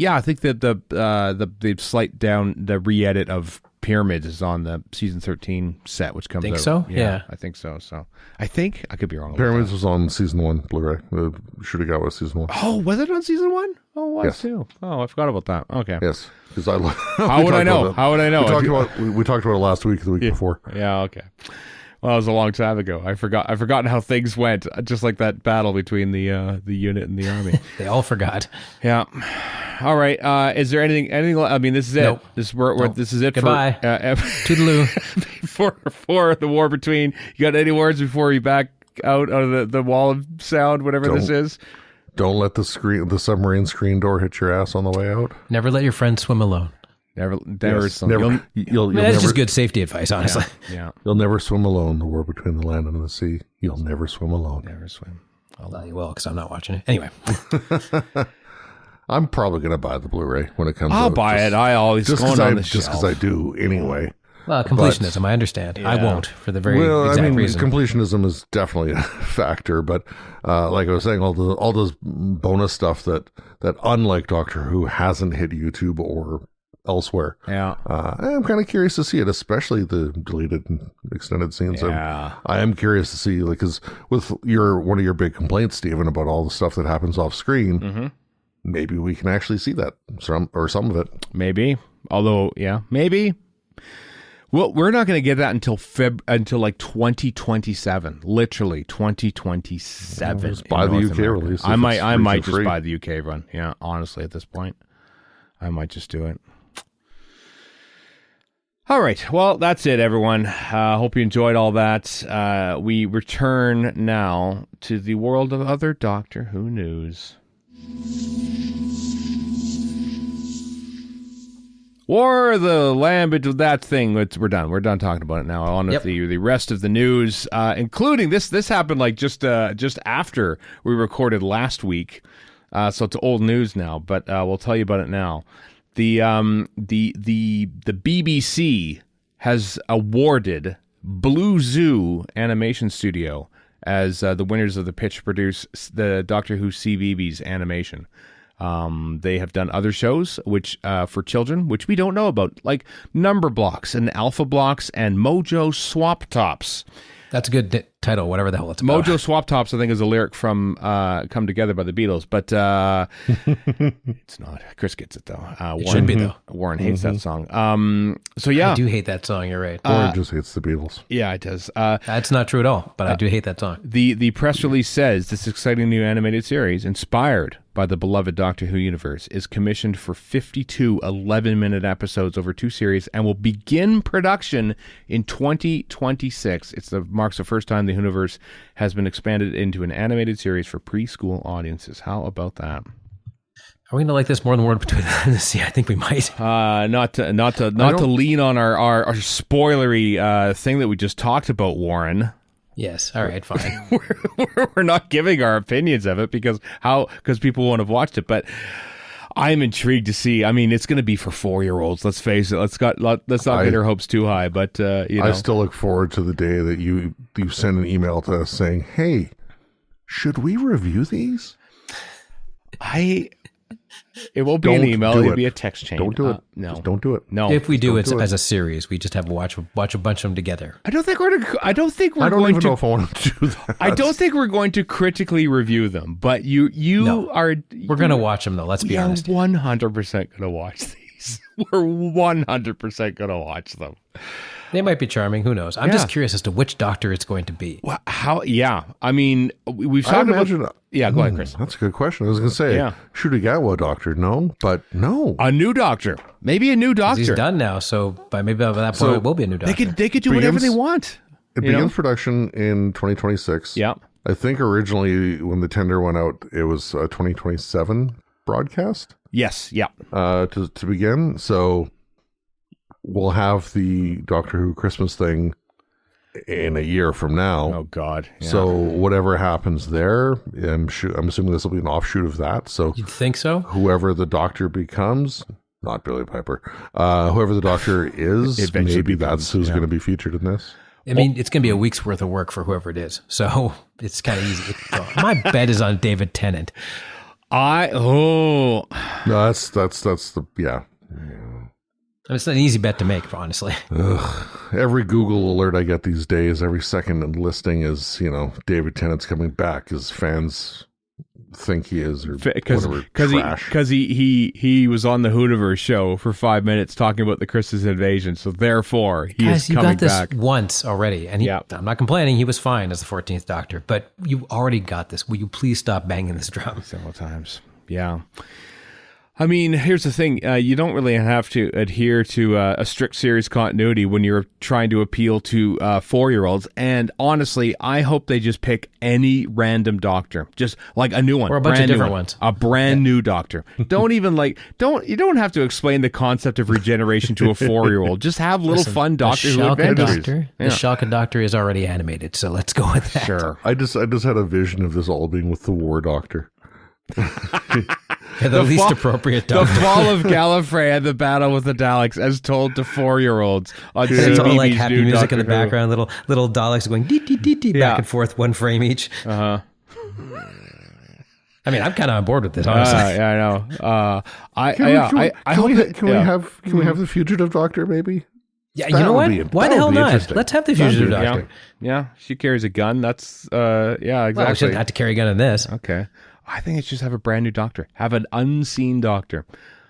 I think that the slight down the re-edit of Pyramids is on the season 13 set, which comes out. Think so? Yeah, I think so. So I think I could be wrong. Pyramids was on season 1 Blu-ray. Shooting Out was season 1. Oh, was it on season 1? Oh, it was yes. too. Oh, I forgot about that. Okay. Yes. Because How would I know? We talked about it last week, the week before. Yeah. Okay. Well, it was a long time ago. I've forgotten how things went. Just like that battle between the unit and the army. They all forgot. Yeah. All right. Is there anything? I mean, this is it. Nope. This is it. Goodbye. Toodaloo. for the war between. You got any words before you back out of the wall of sound, whatever this is? Don't let the submarine screen door hit your ass on the way out. Never let your friend swim alone. Never. That's just good safety advice, honestly. Yeah. You'll never swim alone. The war between the land and the sea. You'll never swim alone. Never swim. Well, you will, because I'm not watching it. Anyway. I'm probably going to buy the Blu-ray when it comes out. I'll buy it. I always just going on the just because I do anyway. Well, completionism, I understand. I won't, for the very exact reason. Completionism is definitely a factor, but like I was saying, all those bonus stuff that unlike Doctor Who hasn't hit YouTube or elsewhere. Yeah, I'm kind of curious to see it, especially the deleted and extended scenes. Yeah, I am curious to see, like, because with one of your big complaints, Stephen, about all the stuff that happens off screen, maybe we can actually see that some of it. Maybe, although, maybe. Well, we're not going to get that until like 2027, literally 2027. Just buy the UK release. I might just buy the UK run. Yeah, honestly, at this point, I might just do it. All right, well, that's it, everyone. Hope you enjoyed all that. We return now to the world of other Doctor Who news. War of the Lamb, that thing. We're done. We're done talking about it now. On with the rest of the news, including this. This happened like just after we recorded last week, so it's old news now. But we'll tell you about it now. The BBC has awarded Blue Zoo Animation Studio as the winners of the pitch to produce the Doctor Who CBeebies animation. They have done other shows which for children, which we don't know about, like Number Blocks and Alpha Blocks and Mojo Swap Tops. That's a good title, whatever the hell it's about. Mojo Swap Tops, I think, is a lyric from Come Together by the Beatles, but it's not. Chris gets it, though. It should be, though. Warren hates that song. So, yeah. I do hate that song, you're right. Warren just hates the Beatles. Yeah, it does. That's not true at all, but I do hate that song. The press release says this exciting new animated series, inspired by the beloved Doctor Who universe, is commissioned for 52 11-minute episodes over 2 series and will begin production in 2026. It marks the first time the Whoniverse has been expanded into an animated series for preschool audiences. How about that? Are we going to like this more than War Between the Sea? I think we might. Not to lean on our spoilery thing that we just talked about, Warren. Yes. All right. Fine. we're not giving our opinions of it because people won't have watched it. But I'm intrigued to see. I mean, it's going to be for 4-year-olds. Let's face it. Let's not get our hopes too high. But I still look forward to the day that you send an email to us saying, "Hey, should we review these?" It won't be an email. It'll be a text chain. Don't do it. No, just don't do it. No. If we do it as a series, we just have to watch a bunch of them together. I don't even know if I want to do that. I don't think we're going to critically review them. But we're going to watch them though. Let's be honest. 100% going to watch these. We're 100% going to watch them. They might be charming. Who knows? I'm just curious as to which Doctor it's going to be. Well, how? Yeah. I mean, we've talked about. Yeah, go ahead, Chris. That's a good question. I was going to say, Shurigawa Doctor, no, but no. A new Doctor. Maybe a new Doctor. He's done now, so maybe by that point it will be a new Doctor. They could do whatever they want. It begins production in 2026. Yeah. I think originally when the tender went out, it was a 2027 broadcast. Yes. Yeah. To begin. So we'll have the Doctor Who Christmas thing in a year from now. Oh God! Yeah. So whatever happens there, I'm assuming this will be an offshoot of that. So you'd think so. Whoever the Doctor becomes, not Billy Piper, whoever the Doctor is, maybe that's who's going to be featured in this. I mean, it's going to be a week's worth of work for whoever it is. So it's kind of easy. My bet is on David Tennant. No, that's the yeah. It's an easy bet to make, honestly. Every Google alert I get these days, every second listing is, David Tennant's coming back because fans think he is, or because he was on the Whoniverse show for 5 minutes talking about the Christmas invasion, so therefore he is coming back. You got this once already, and I'm not complaining. He was fine as the 14th Doctor, but you already got this. Will you please stop banging this drum? Several times, yeah. I mean, here's the thing. You don't really have to adhere to a strict series continuity when you're trying to appeal to 4-year-olds. And honestly, I hope they just pick any random doctor, just like a new one. Or a bunch of different ones. A brand new doctor. Don't even you don't have to explain the concept of regeneration to a 4-year-old. Just have little fun Doctor Who adventures. The Shalka Doctor is already animated, so let's go with that. Sure. I just had a vision of this all being with the War Doctor. The least appropriate doctor. The fall of Gallifrey and the battle with the Daleks, as told to 4-year-olds on It's all like CBeebies happy new music Doctor in the Who. background, little Daleks going dee dee dee dee back and forth, one frame each. Uh-huh. I mean, I'm kind of on board with this, honestly. Yeah, I know. Can we have the fugitive Doctor maybe? Yeah, That you know would what? be- Why that the hell would be not? interesting. Let's have the That'd be fugitive interesting. doctor. Yeah, she carries a gun. That's exactly. Well, we shouldn't have to carry a gun in this. Okay. I think it's just have a brand new doctor. Have an unseen doctor.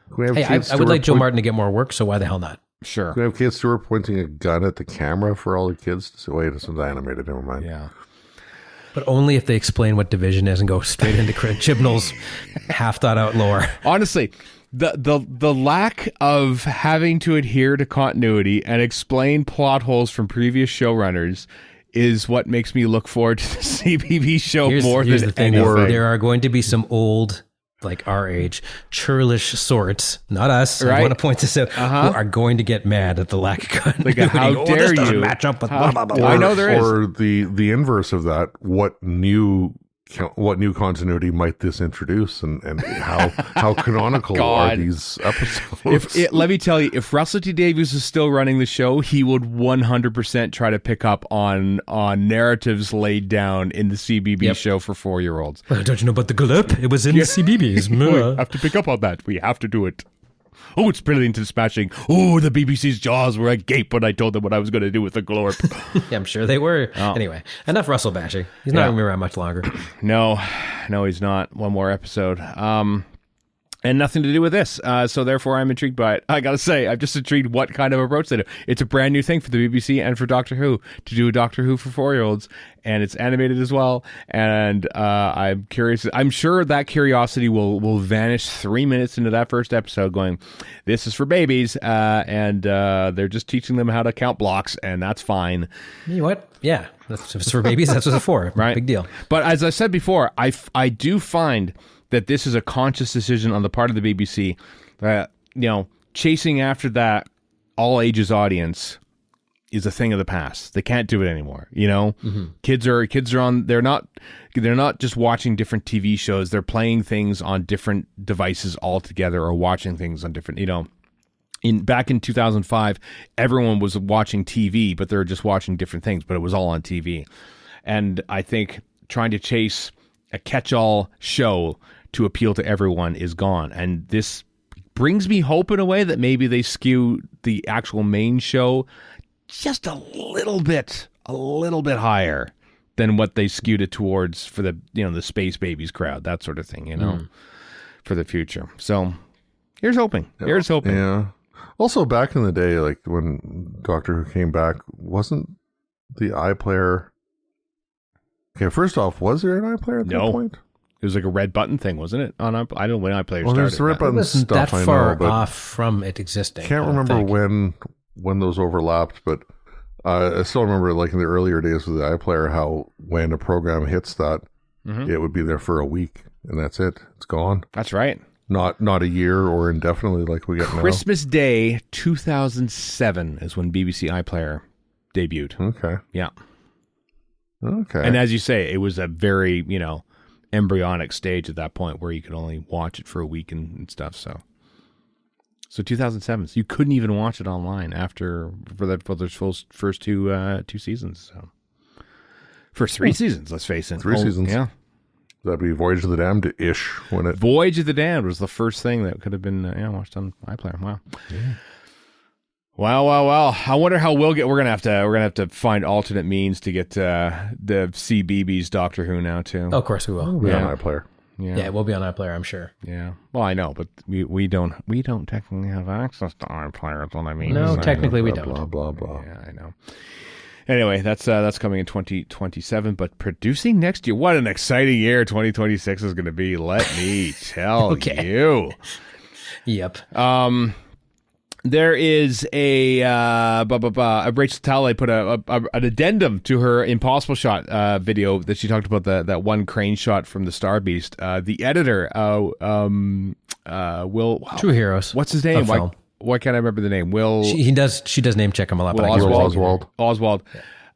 Can we have Hey, Kate I would Stewart like Joe point- Martin to get more work, so why the hell not? Sure. Can we have Kate Stewart pointing a gun at the camera for all the kids to say, wait, this one's animated, never mind. Yeah. But only if they explain what division is and go straight into Chibnall's half thought out lore. Honestly, the lack of having to adhere to continuity and explain plot holes from previous showrunners is what makes me look forward to the CBeebies show Here's more the than thing. anything. There are going to be some old, like our age, churlish sorts, not us, I Right. want to point this out, who are going to get mad at the lack of continuity. how Oh, dare this doesn't you. match up with blah, blah, blah. I know there is. Or the inverse of that, what new continuity might this introduce, and how canonical God. are these episodes? Let me tell you, if Russell T Davies is still running the show, he would 100% try to pick up on narratives laid down in the CBeebies show for 4-year-olds. Don't you know about the glip? It was in the CBeebies. We have to pick up on that. We have to do it. Oh, it's brilliant and smashing. Oh, the BBC's jaws were agape when I told them what I was going to do with the glorp. Yeah, I'm sure they were. Anyway, enough Russell bashing. He's not going to be around much longer. No, he's not. One more episode. And nothing to do with this. So therefore, I'm intrigued by it. I got to say, I'm just intrigued what kind of approach they do. It's a brand new thing for the BBC and for Doctor Who to do a Doctor Who for 4-year-olds. And it's animated as well. And I'm curious. I'm sure that curiosity will vanish 3 minutes into that first episode going, this is for babies. And they're just teaching them how to count blocks. And that's fine. You know what? Yeah. If it's for babies, that's what it's for. Right. Big deal. But as I said before, I do find that this is a conscious decision on the part of the BBC that, chasing after that all ages audience is a thing of the past. They can't do it anymore. Kids are on, they're not just watching different TV shows. They're playing things on different devices altogether or watching things on different, back in 2005, everyone was watching TV, but they're just watching different things, but it was all on TV. And I think trying to chase a catch-all show to appeal to everyone is gone. And this brings me hope in a way that maybe they skew the actual main show just a little bit higher than what they skewed it towards for the, the Space Babies crowd, that sort of thing, for the future. So here's hoping. Here's hoping. Yeah. Also, back in the day, like when Doctor Who came back, wasn't the iPlayer... Okay, first off, was there an iPlayer at that point? It was like a red button thing, wasn't it? I don't know when iPlayer started. There's the red It button wasn't stuff, that I far know, but off from it existing. can't I don't remember think. when those overlapped, but I still remember, like in the earlier days with the iPlayer, how when a program hits that, it would be there for a week, and that's it. It's gone. That's right. Not a year or indefinitely like we get now. Christmas Day 2007 is when BBC iPlayer debuted. Okay. Yeah. Okay. And as you say, it was a very, embryonic stage at that point where you could only watch it for a week and stuff. So 2007, so you couldn't even watch it online for those first two seasons. So first 3 seasons, let's face it. 3 seasons. Yeah. That'd be Voyage of the Damned-ish when it... Voyage of the Damned was the first thing that could have been watched on iPlayer. Wow. Yeah. Well. I wonder how we're gonna have to find alternate means to get the CBeebies Doctor Who now too. Oh, of course we will. Yeah, on iPlayer. Yeah, it will be on iPlayer, I'm sure. Yeah. Well, I know, but we don't technically have access to iPlayer. That's what I mean. No, So, technically we Blah, don't. blah, blah, blah. Yeah, I know. Anyway, that's coming in 2027, but producing next year. What an exciting year 2026 is going to be. Let me tell you. Yep. There is a Rachel Talalay put an addendum to her Impossible Shot video that she talked about that one crane shot from the Star Beast. The editor, Will True Heroes. What's his name? Why can't I remember the name? Will she does name check him a lot. Will but Oswald.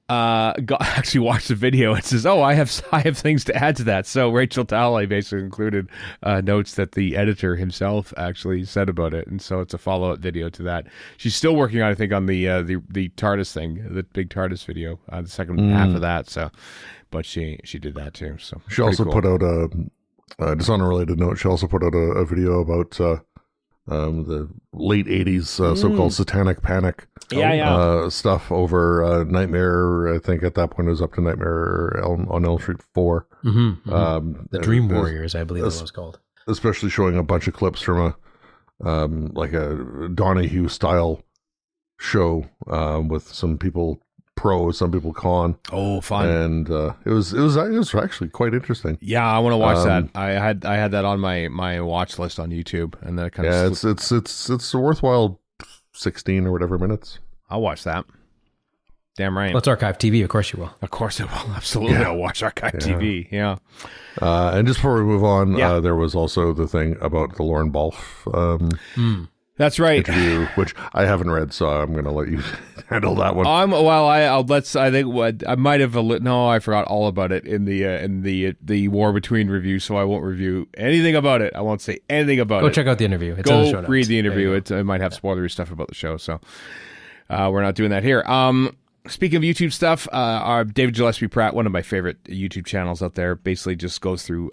Actually watched the video and says, "Oh, I have things to add to that." So Rachel Talalay basically included notes that the editor himself actually said about it, and so it's a follow-up video to that. She's still working on, I think, on the TARDIS thing, the big TARDIS video, the second half of that. So, but she did that too. So she also put out just on a related note. She also put out a video about the late 80s so-called satanic panic stuff over Nightmare. I think at that point it was up to Nightmare on Elm Street 4. The Dream Warriors, I believe that was called. Especially showing a bunch of clips from a Donahue style show with some people pro, some people con. Oh, fun! And it was actually quite interesting. Yeah, I want to watch that. I had that on my watch list on YouTube, and then it kind of it's a worthwhile 16 or whatever minutes. I'll watch that. Damn right. Well, it's Archive TV. Of course you will. Of course I will. Absolutely, I'll watch Archive TV. Yeah. And just before we move on, there was also the thing about the Lauren Balfe. That's right. Interview, which I haven't read, so I'm going to let you handle that one. I might have I forgot all about it in the War Between review, so I won't review anything about it. I won't say anything about it. Go check out the interview. It's in the show notes. Read the interview. It might have spoilery stuff about the show, so we're not doing that here. Speaking of YouTube stuff, our David Gillespie Pratt, one of my favorite YouTube channels out there, basically just goes through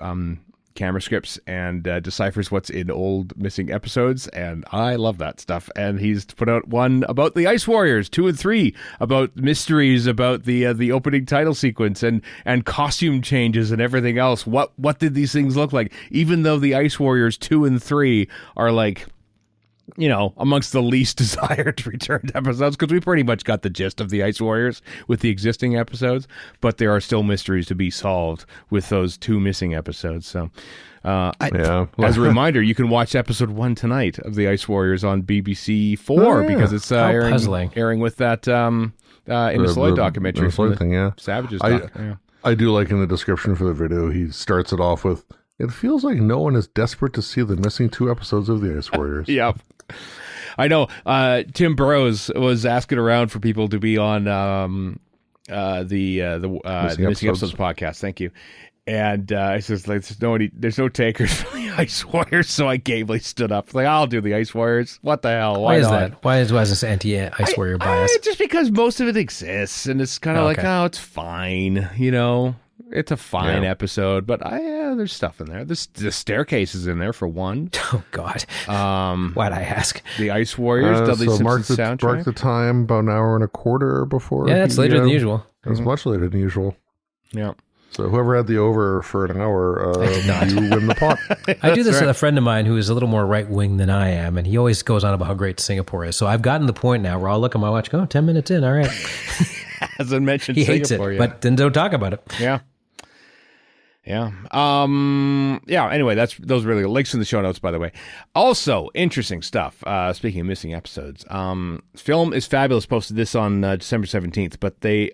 camera scripts and deciphers what's in old missing episodes, and I love that stuff. And he's put out one about the Ice Warriors 2 and 3, about mysteries about the opening title sequence and costume changes and everything else. What did these things look like? Even though the Ice Warriors 2 and 3 are like, you know, amongst the least desired returned episodes, because we pretty much got the gist of the Ice Warriors with the existing episodes, but there are still mysteries to be solved with those 2 missing episodes. So, as a reminder, you can watch episode 1 tonight of the Ice Warriors on BBC 4 because it's airing with that in the Sloyd documentary from the thing, Savages. I do like in the description for the video, he starts it off with, "It feels like no one is desperate to see the missing 2 episodes of the Ice Warriors." Yep. I know. Tim Burrows was asking around for people to be on the Missing Episodes podcast. Thank you. And I says, like, there's no takers for the Ice Warriors, so I gamely stood up. Like, I'll do the Ice Warriors. What the hell? Why is not? That? Why is this anti-Ice Warrior bias? Just because most of it exists, and it's kind of like, oh, it's fine, you know. It's a fine episode, but there's stuff in there. The staircase is in there for one. Oh God! Why'd I ask? The Ice Warriors, Dudley Simpson's soundtrack. Mark the time, about an hour and a quarter before. Yeah, that's later than usual. It's much later than usual. Yeah. So whoever had the over for an hour, you win the pot. I do this with a friend of mine who is a little more right wing than I am, and he always goes on about how great Singapore is. So I've gotten to the point now where I'll look at my watch, go 10 minutes in, all right. Hasn't mentioned he Singapore hates it, but then don't talk about it. Yeah. Yeah. Anyway, those really links in the show notes, by the way. Also, interesting stuff. Speaking of missing episodes, Film is Fabulous posted this on December 17th, but the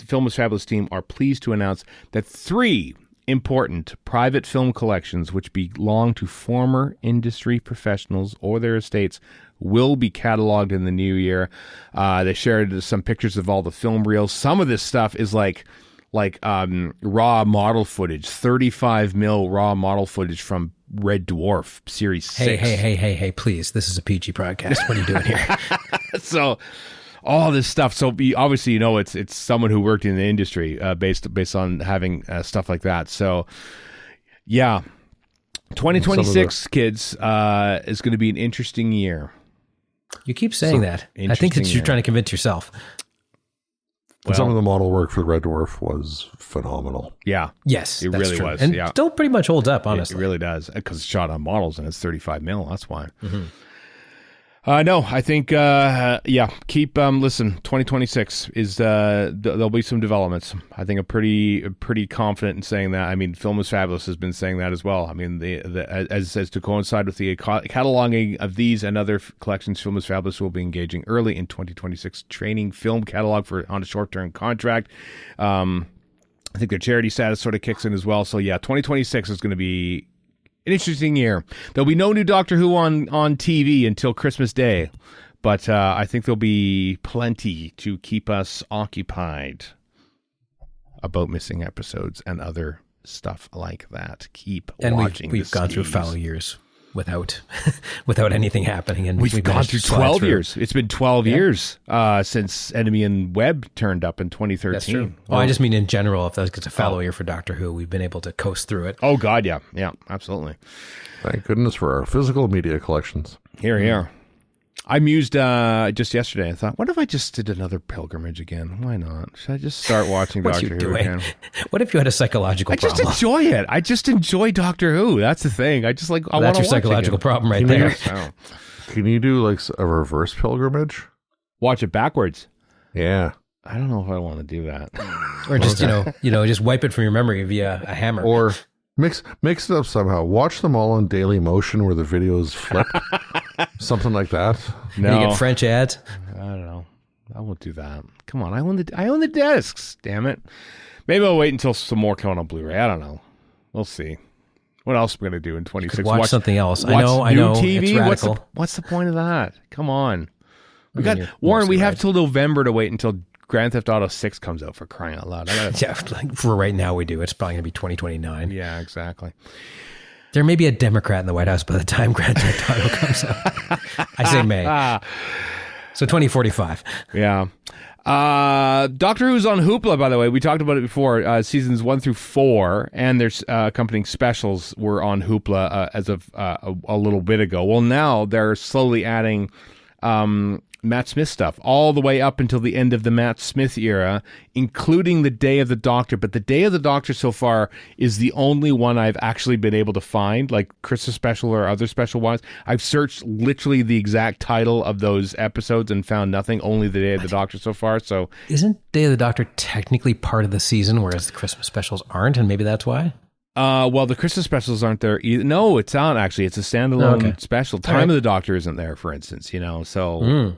Film is Fabulous team are pleased to announce that 3 important private film collections, which belong to former industry professionals or their estates, will be cataloged in the new year. They shared some pictures of all the film reels. Some of this stuff is like raw model footage, 35 mil raw model footage from Red Dwarf Series 6. Hey, please. This is a PG podcast. What are you doing here? So all this stuff. So obviously, you know, it's someone who worked in the industry based on having stuff like that. So yeah, 2026, kids, is going to be an interesting year. You keep saying that. I think that you're trying to convince yourself. Well, some of the model work for Red Dwarf was phenomenal. Yeah. Yes, it really true. Was. And still pretty much holds up, honestly. It really does, because it's shot on models and it's 35 mil. That's why. No, I think, keep, listen, 2026 is, there'll be some developments. I think I'm pretty confident in saying that. I mean, Film is Fabulous has been saying that as well. I mean, as to coincide with the cataloging of these and other collections, Film is Fabulous will be engaging early in 2026 training film catalog on a short-term contract. I think their charity status sort of kicks in as well. So yeah, 2026 is going to be an interesting year. There'll be no new Doctor Who on TV until Christmas Day, but I think there'll be plenty to keep us occupied about missing episodes and other stuff like that. Keep watching. We've gone through foul years without anything happening, and we've gone through 12 years. It's been 12 years since Enemy and Web turned up in 2013. That's true. Well, I just mean in general, if it's a fallow year for Doctor Who, we've been able to coast through it. Oh God, yeah, absolutely. Thank goodness for our physical media collections. Here. I mused just yesterday. I thought, what if I just did another pilgrimage again? Why not? Should I just start watching Doctor Who again? What if you had a psychological problem? I just enjoy it. I just enjoy Doctor Who. That's the thing. I just I want to watch it. That's your psychological problem right there. Can you do like a reverse pilgrimage? Watch it backwards. Yeah. I don't know if I want to do that. Or just, just wipe it from your memory via a hammer. Or mix it up somehow. Watch them all on Daily Motion where the videos flip. Something like that. No. You get French ads? I don't know. I won't do that. Come on. I own the discs. Damn it. Maybe I'll wait until some more come on Blu-ray. I don't know. We'll see. What else are we going to do in 26? Watch something else. I know. TV? It's radical. What's the point of that? Come on. Warren, we have till November to wait until Grand Theft Auto 6 comes out, for crying out loud. For right now we do. It's probably going to be 2029. Yeah, exactly. There may be a Democrat in the White House by the time Grand Theft Auto comes out. I say may. So 2045. Yeah. Doctor Who's on Hoopla, by the way. We talked about it before. Seasons 1 through 4 and their accompanying specials were on Hoopla as of a little bit ago. Well, now they're slowly adding Matt Smith stuff all the way up until the end of the Matt Smith era, including the Day of the Doctor. But the Day of the Doctor so far is the only one I've actually been able to find, like Christmas special or other special ones. I've searched literally the exact title of those episodes and found nothing, only the Day of the Doctor so far. So isn't Day of the Doctor technically part of the season, whereas the Christmas specials aren't, and maybe that's why? Well, the Christmas specials aren't there either. No, it's not actually. It's a standalone special. Time of the Doctor isn't there, for instance, so,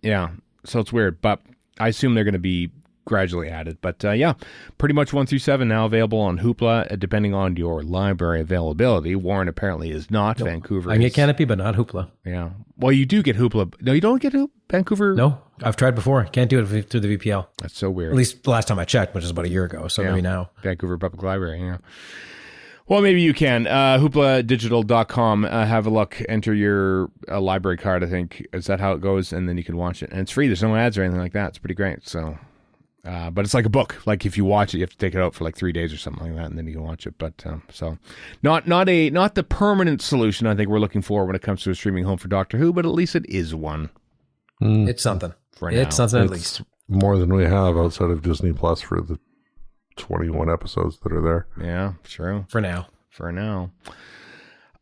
yeah, so it's weird, but I assume they're going to be gradually added. But pretty much 1 through 7 now available on Hoopla, depending on your library availability. Warren apparently is not. Nope. Vancouver. I can get Canopy, but not Hoopla. Yeah. Well, you do get Hoopla. No, you don't get Vancouver? No, I've tried before. Can't do it through the VPL. That's so weird. At least the last time I checked, which is about a year ago. So maybe now. Vancouver Public Library, yeah. Well, maybe you can. Hoopladigital.com. Have a look. Enter your library card, I think. Is that how it goes? And then you can watch it. And it's free. There's no ads or anything like that. It's pretty great. So, but it's like a book. Like if you watch it, you have to take it out for like 3 days or something like that, and then you can watch it. But so, not the permanent solution I think we're looking for when it comes to a streaming home for Doctor Who, but at least it is one. It's something. It's something at least. More than we have outside of Disney Plus for the 21 episodes that are there. Yeah, true. For now.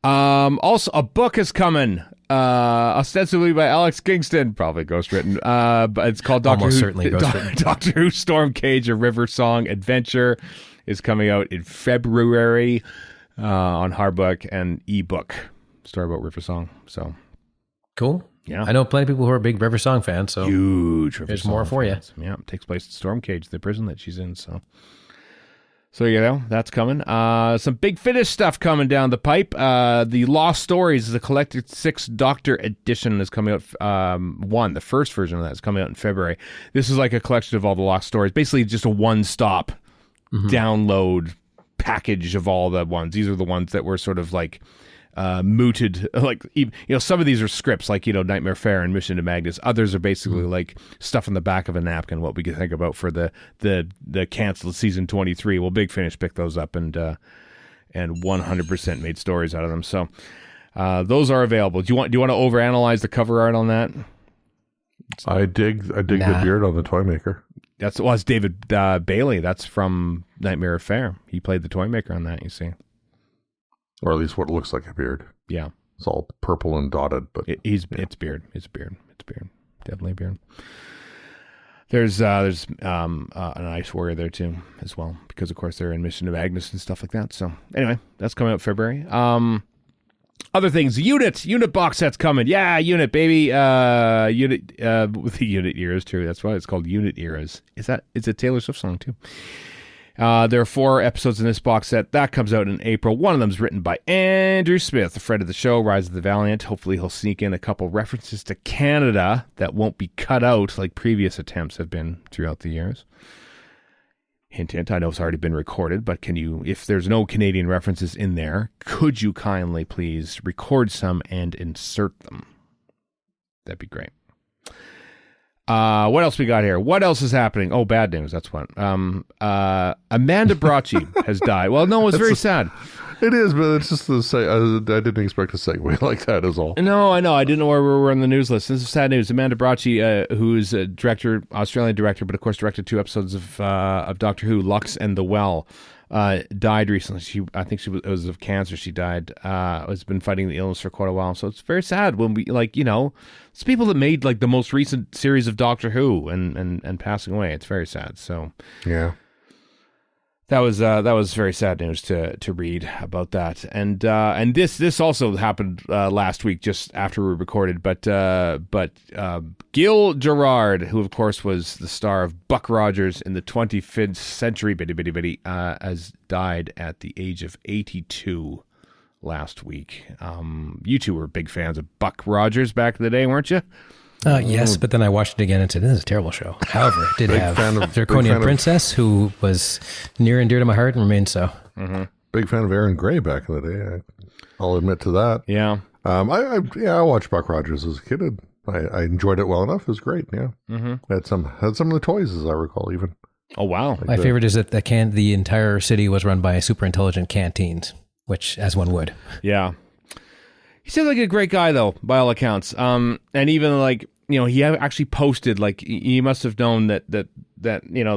Also, a book is coming, ostensibly by Alex Kingston, probably ghostwritten. But it's called Doctor Almost Who. Certainly ghostwritten. Doctor Who Storm Cage: A River Song Adventure is coming out in February on hardbook and ebook. Story about River Song. So cool. Yeah, I know plenty of people who are big River Song fans. So huge River there's Song more for fans. You. Yeah, it takes place in Storm Cage, the prison that she's in. So that's coming. Some Big Finish stuff coming down the pipe. The Lost Stories, the Collected 6 Doctor Edition is coming out. The first version of that is coming out in February. This is like a collection of all the Lost Stories. Basically just a one-stop download package of all the ones. These are the ones that were sort of like mooted, like, some of these are scripts like, Nightmare Fair and Mission to Magnus. Others are basically like stuff on the back of a napkin, what we could think about for the canceled season 23. Well, Big Finish picked those up and 100% made stories out of them. So those are available. Do you want to overanalyze the cover art on that? I dig the beard on the Toymaker. It's David Bailey. That's from Nightmare Fair. He played the Toymaker on that, you see. Or at least what looks like a beard. Yeah. It's all purple and dotted, but It's beard. It's beard. Definitely beard. There's an Ice Warrior there too as well, because of course they're in Mission of Agnes and stuff like that. So anyway, that's coming out February. Other things, Unit box set's coming. Yeah, Unit baby. Unit with the Unit eras too. That's why it's called Unit Eras. It's a Taylor Swift song too. There are 4 episodes in this box set. That comes out in April. One of them is written by Andrew Smith, a friend of the show, Rise of the Valiant. Hopefully he'll sneak in a couple references to Canada that won't be cut out like previous attempts have been throughout the years. Hint, hint, I know it's already been recorded, but can you, if there's no Canadian references in there, could you kindly please record some and insert them? That'd be great. What else we got here? What else is happening? Oh, bad news. That's what. Amanda Bracci has died. Well, no, it's very sad. it is, but it's just I didn't expect a segue like that is all. No, I know. I didn't know where we were on the news list. This is sad news. Amanda Bracci, who's a director, Australian director, but of course directed 2 episodes of Doctor Who, Lux and The Well, died recently. I think it was of cancer. She died. Has been fighting the illness for quite a while. So it's very sad when we it's people that made like the most recent series of Doctor Who and passing away. It's very sad. So yeah, that was very sad news to read about that. And this also happened last week, just after we recorded. But Gil Gerard, who of course was the star of Buck Rogers in the 25th Century, has died at the age of 82 last week. You two were big fans of Buck Rogers back in the day, weren't you? Yes, but then I watched it again and said, this is a terrible show. However, it did have Draconian Princess, who was near and dear to my heart and remains so. Mm-hmm. Big fan of Aaron Gray back in the day. I'll admit to that. Yeah. I watched Buck Rogers as a kid. I enjoyed it well enough. It was great. Yeah. Mm-hmm. Had some of the toys, as I recall, even. Oh, wow. Like my favorite is that the entire city was run by super intelligent canteens, which, as one would. Yeah. He seemed like a great guy, though, by all accounts. And even like, he actually posted, like, he must have known that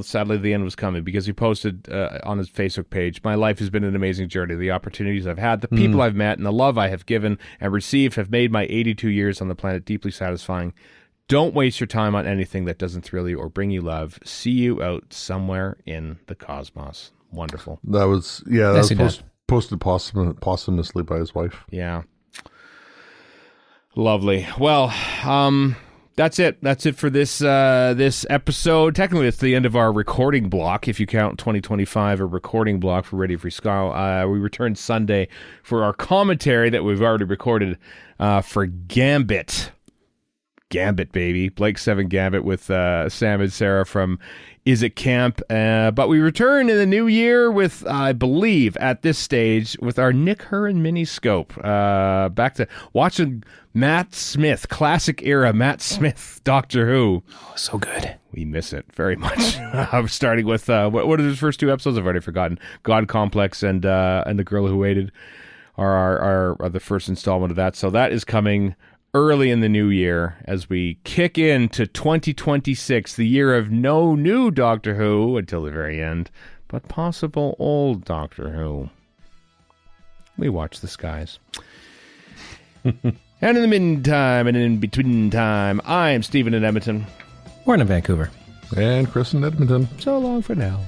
sadly the end was coming, because he posted on his Facebook page, "My life has been an amazing journey. The opportunities I've had, the people I've met, and the love I have given and received have made my 82 years on the planet deeply satisfying. Don't waste your time on anything that doesn't thrill you or bring you love. See you out somewhere in the cosmos." Wonderful. That was posted posthumously by his wife. Yeah. Lovely. Well, that's it. That's it for this episode. Technically, it's the end of our recording block, if you count 2025 a recording block for Radio Free Skaro. We return Sunday for our commentary that we've already recorded for Gambit. Gambit, baby. Blake 7 Gambit with Sam and Sarah from Is It Camp. But we return in the new year with, I believe, at this stage, with our Nick Hurren mini-scope. Back to watching Matt Smith, classic era Matt Smith, Doctor Who. Oh, so good. We miss it very much. I'm starting with, what are the first 2 episodes? I've already forgotten. God Complex and The Girl Who Waited are the first installment of that. So that is coming early in the new year as we kick into 2026, the year of no new Doctor Who until the very end, but possible old Doctor Who. We watch the skies. And in the meantime, and in between time, I'm Stephen in Edmonton. Warren in Vancouver. And Chris in Edmonton. So long for now.